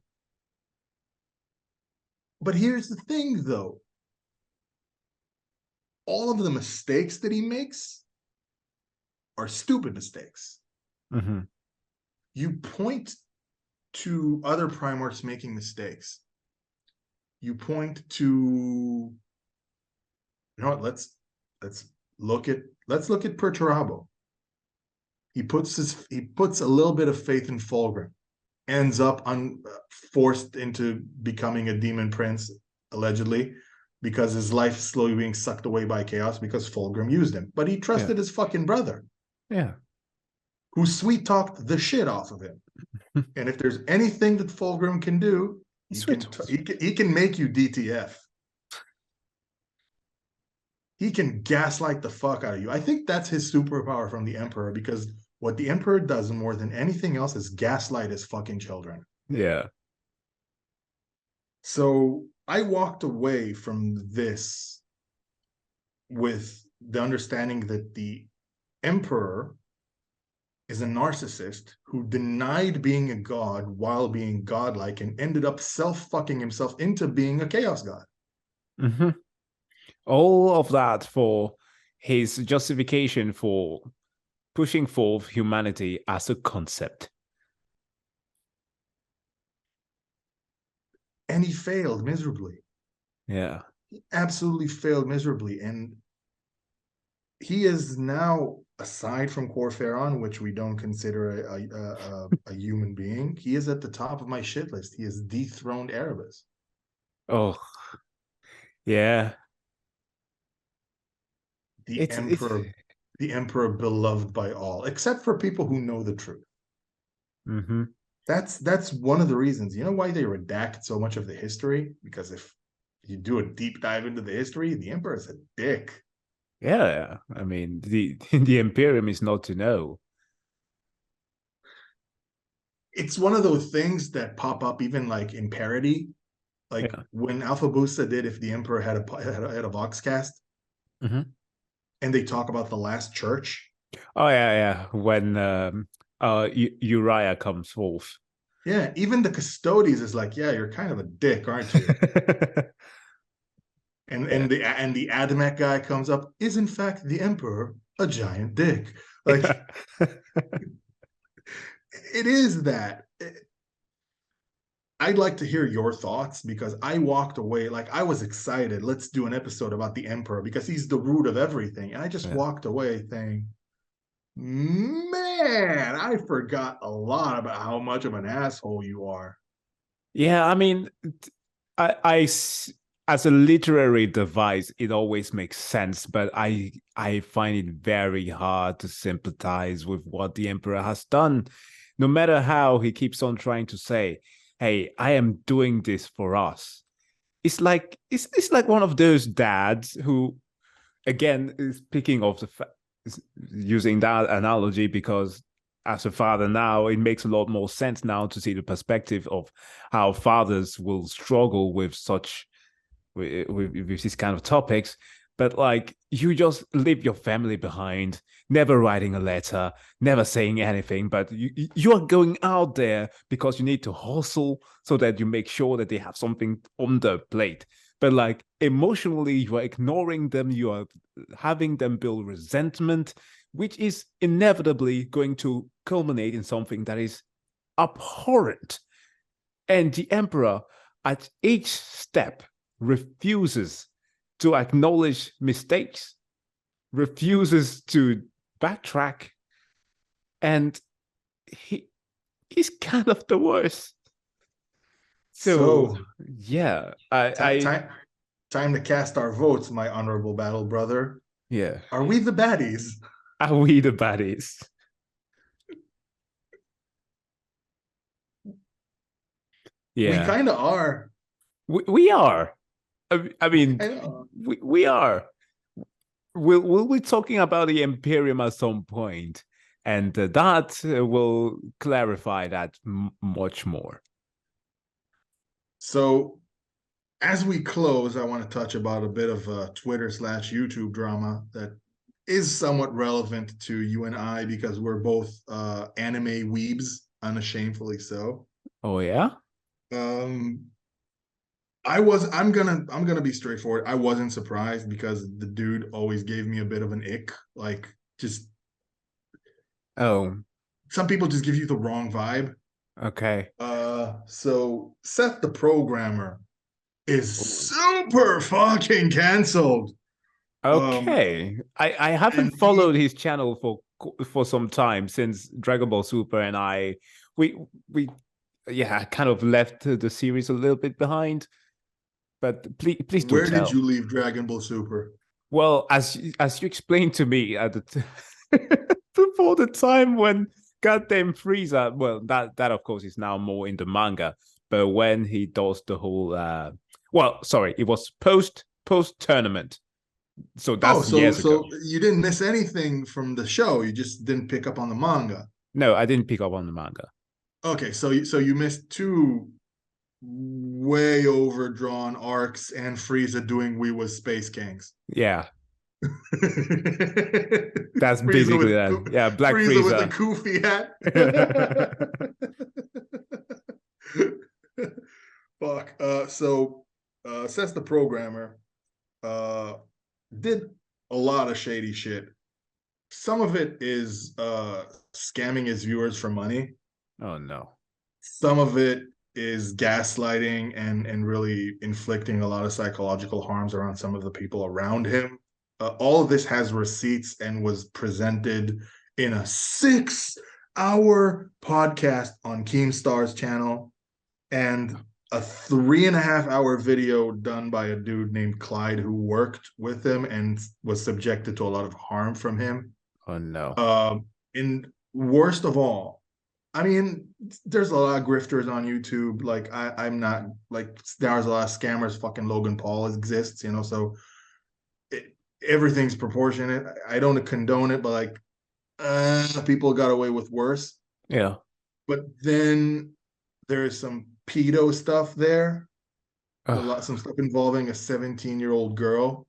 But here's the thing, though. All of the mistakes that he makes are stupid mistakes. Mm-hmm. You point to other Primarchs making mistakes. You point to, you know what? Let's let's look at Perturabo. He puts a little bit of faith in Fulgrim, ends up forced into becoming a demon prince allegedly because his life is slowly being sucked away by chaos because Fulgrim used him. But he Yeah. trusted his fucking brother, Yeah. who sweet talked the shit off of him. And if there's anything that Fulgrim can do, Sweet. he can make you DTF. He can gaslight the fuck out of you. I think that's his superpower from the Emperor because what the Emperor does more than anything else is gaslight his fucking children. Yeah. So I walked away from this with the understanding that the Emperor is a narcissist who denied being a god while being godlike and ended up self-fucking himself into being a chaos god. Mm-hmm. All of that for his justification for pushing forth humanity as a concept. And he failed miserably. Yeah. He absolutely failed miserably. And he is now, aside from Corferon, which we don't consider a human being, he is at the top of my shit list. He is dethroned Erebus. Oh, yeah. The It's emperor, the emperor beloved by all, except for people who know the truth. mm-hmm. That's one of the reasons. You know why they redact so much of the history? Because if you do a deep dive into the history, the emperor is a dick. Yeah. I mean, the Imperium is not to know. It's one of those things that pop up even like in parody, like Yeah. when Alpha Busta did if the emperor had a Voxcast, Mm-hmm. and they talk about the last church. Oh yeah, yeah. When Uriah comes forth. Yeah, even the custodians is like, yeah, you're kind of a dick, aren't you? And Yeah. the Adamek guy comes up, is in fact the Emperor a giant dick? Like it is that. I'd like to hear your thoughts because I walked away like I was excited. Let's do an episode about the Emperor because he's the root of everything. And I just Yeah. walked away saying, man, I forgot a lot about how much of an asshole you are. Yeah, I mean, as a literary device, it always makes sense, but I find it very hard to sympathize with what the emperor has done. No matter how he keeps on trying to say, "Hey, I am doing this for us." It's like one of those dads who, again, speaking of using that analogy, because as a father now, it makes a lot more sense now to see the perspective of how fathers will struggle with such with these kind of topics. But like, you just leave your family behind, never writing a letter, never saying anything, but you are going out there because you need to hustle so that you make sure that they have something on the plate. But like, emotionally, you are ignoring them, you are having them build resentment, which is inevitably going to culminate in something that is abhorrent. And the emperor, at each step, refuses to acknowledge mistakes, refuses to backtrack, and he he's kind of the worst. So So yeah, time time to cast our votes, my honorable battle brother. yeah, Are we the baddies? are we the baddies? We Yeah, kind of are. we are. I mean, I know. we are. We'll be talking about the Imperium at some point, and that will clarify that much more. So as we close, I want to touch about a bit of a Twitter slash YouTube drama that is somewhat relevant to you and I because we're both anime weebs, unashamedly so. Oh yeah. Um, I'm gonna be straightforward. I wasn't surprised because the dude always gave me a bit of an ick. Like just Oh, some people just give you the wrong vibe. okay. So Seth the programmer is Ooh. super fucking canceled. Um, Okay. I haven't and he followed his channel for some time since Dragon Ball Super, and we we yeah, kind of left the series a little bit behind. But please do Where did tell. you leave Dragon Ball Super? Well, as you explained to me at before the time when goddamn Frieza, well, that of course is now more in the manga, but when he does the whole well, sorry, it was post tournament, so Oh, that's so years ago. so you didn't miss anything from the show. You just didn't pick up on the manga. No, I didn't pick up on the manga. Okay, so you missed two way overdrawn arcs and Frieza doing We Was Space Kings. Yeah, that's Frieza basically with that. Yeah, Black Frieza with a Frieza. Koofy hat. Fuck. Says the programmer uh did a lot of shady shit. Some of it is scamming his viewers for money. Oh no. Some of it is gaslighting and really inflicting a lot of psychological harms around some of the people around him. All of this has receipts and was presented in a 6 hour podcast on Keemstar's channel and a 3.5 hour video done by a dude named Clyde who worked with him and was subjected to a lot of harm from him. Oh no. And worst of all, I mean, there's a lot of grifters on YouTube. Like I'm not like there's a lot of scammers. Fucking Logan Paul exists, so it, everything's proportionate. I don't condone it, but like people got away with worse. Yeah. But then there's some pedo stuff there. Ugh. Some stuff involving a 17-year-old girl,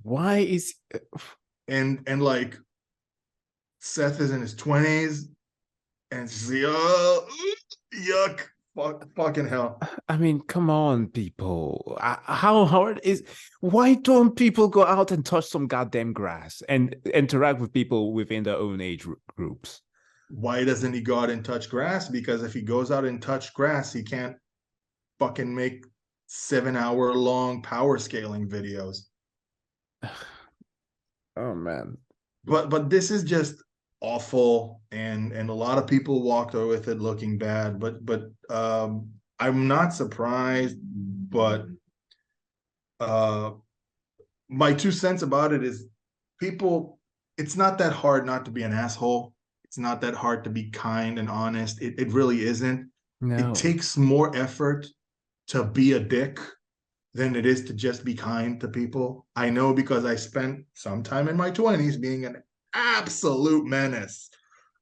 Why is and like Seth is in his 20s, and she's like, oh. Yuck. Fucking hell. I mean, come on, people. How hard is? Why don't people go out and touch some goddamn grass and interact with people within their own age groups? Why doesn't he go out and touch grass? Because if he goes out and touch grass, he can't fucking make 7 hour long power scaling videos. Oh man. But this is just awful, and a lot of people walked away with it looking bad. But I'm not surprised. But uh, my 2 cents about it is people. It's not that hard not to be an asshole. It's not that hard to be kind and honest. It really isn't. It No. takes more effort to be a dick than it is to just be kind to people. I know because I spent some time in my 20s being an absolute menace.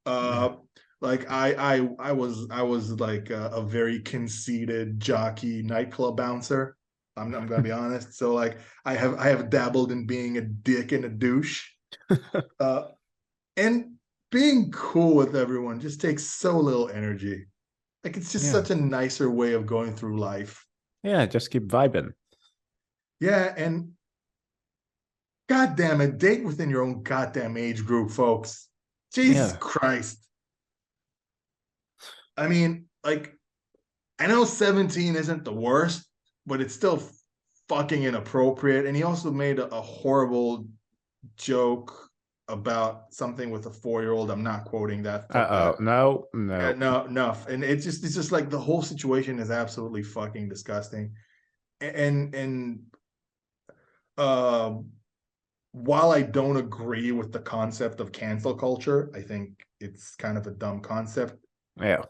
Yeah. Uh like I was like a very conceited jockey nightclub bouncer. I'm gonna be honest. So like I have dabbled in being a dick and a douche. Uh and being cool with everyone just takes so little energy. Like it's just Yeah. such a nicer way of going through life. Yeah. Just keep vibing. Yeah, and God damn it, date within your own goddamn age group, folks. Jesus Yeah. Christ. I mean, like, I know 17 isn't the worst, but it's still fucking inappropriate. And he also made a horrible joke about something with a 4-year-old. I'm not quoting that. Fuck Uh that. oh. No. No. No, enough. And it's just like the whole situation is absolutely fucking disgusting. And um while I don't agree with the concept of cancel culture, I think it's kind of a dumb concept. Yeah.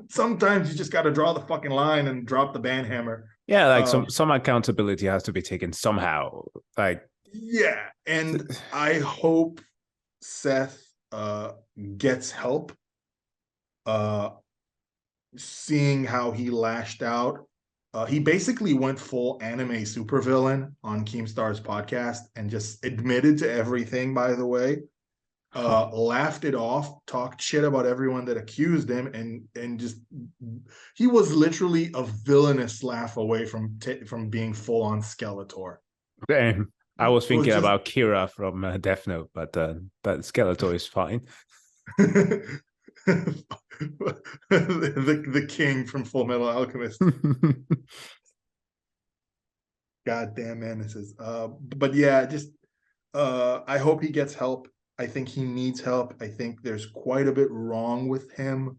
Sometimes you just got to draw the fucking line and drop the ban hammer. Yeah. Like Um, some accountability has to be taken somehow. Like. yeah, and I hope Seth gets help. Uh, Seeing how he lashed out, he basically went full anime supervillain on Keemstar's podcast and just admitted to everything. By the way, Huh. laughed it off, talked shit about everyone that accused him, and just he was literally a villainous laugh away from being full on Skeletor. Damn. I It was was thinking just about Kira from Death Note, but that Skeletor is fine. the king from Full Metal Alchemist. Goddamn menaces. But yeah, just I hope he gets help. I think he needs help. I think there's quite a bit wrong with him.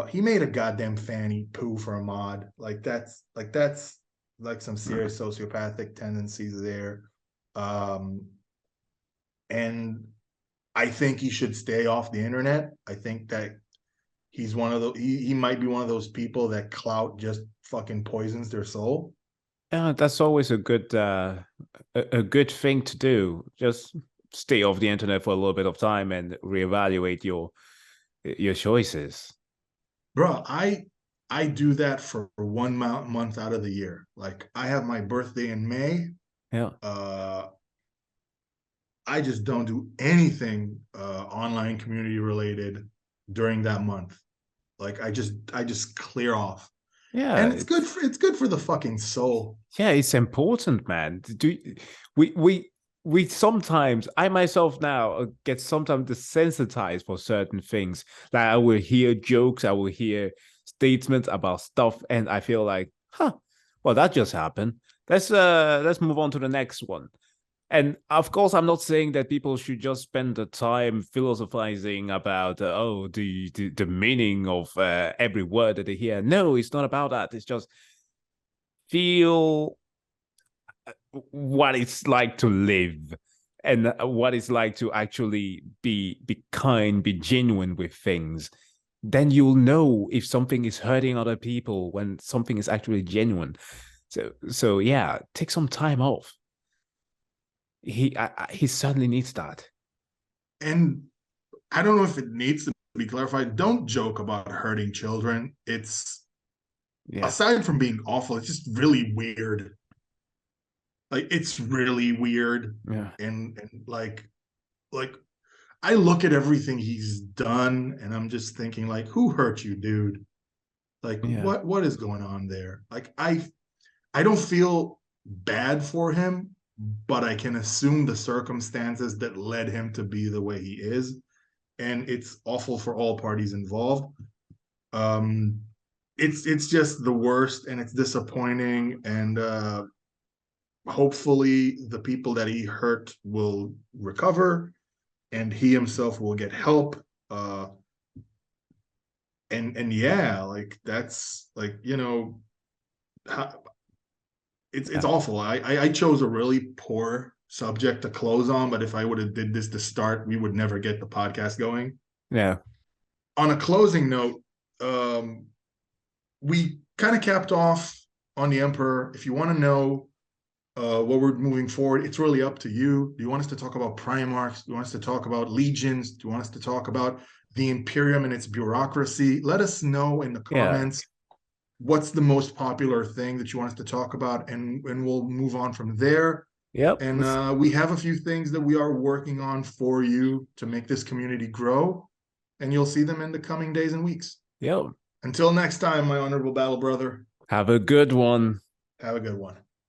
He made a goddamn fanny poo for a mod. That's like some serious sociopathic tendencies there. Um, and I think he should stay off the internet. I think that he's one of the he might be one of those people that clout just fucking poisons their soul. Yeah, that's always a good thing to do. Just stay off the internet for a little bit of time and reevaluate your choices. Bro, I do that for 1 month out of the year. Like I have my birthday in May. Yeah. Uh I just don't do anything online community related during that month. Like I just clear off. Yeah, And it's good for the fucking soul. it's important, man. Do we we we sometimes I myself now get sometimes desensitized for certain things. Like I will hear jokes, I will hear statements about stuff, and I feel like, huh, well, that just happened. Let's move on to the next one. And of course, I'm not saying that people should just spend the time philosophizing about the meaning of every word that they hear. No, it's not about that. It's just feel what it's like to live and what it's like to actually be kind, be genuine with things. Then you'll know if something is hurting other people when something is actually genuine. So yeah, take some time off. He certainly needs that. And I don't know if it needs to be clarified. Don't joke about hurting children. It's Yeah, aside from being awful, it's just really weird. Like it's really weird yeah, and like I look at everything he's done and I'm just thinking like, who hurt you, dude? Like Yeah. what is going on there? Like I don't feel bad for him, but I can assume the circumstances that led him to be the way he is, and it's awful for all parties involved. Um, it's just the worst, and it's disappointing, and hopefully the people that he hurt will recover, and he himself will get help. And yeah, like that's like how, it's Yeah. awful. I chose a really poor subject to close on, but if I would have did this to start, we would never get the podcast going. Yeah. On a closing note, um, we kind of capped off on the Emperor. If you want to know what we're moving forward, it's really up to you. Do you want us to talk about Primarchs? Do you want us to talk about legions? Do you want us to talk about the Imperium and its bureaucracy? Let us know in the Yeah. comments what's the most popular thing that you want us to talk about, and we'll move on from there. Yep. And we have a few things that we are working on for you to make this community grow, and you'll see them in the coming days and weeks. Yep. Until next time, my honorable battle brother, Have a good one. have a good one.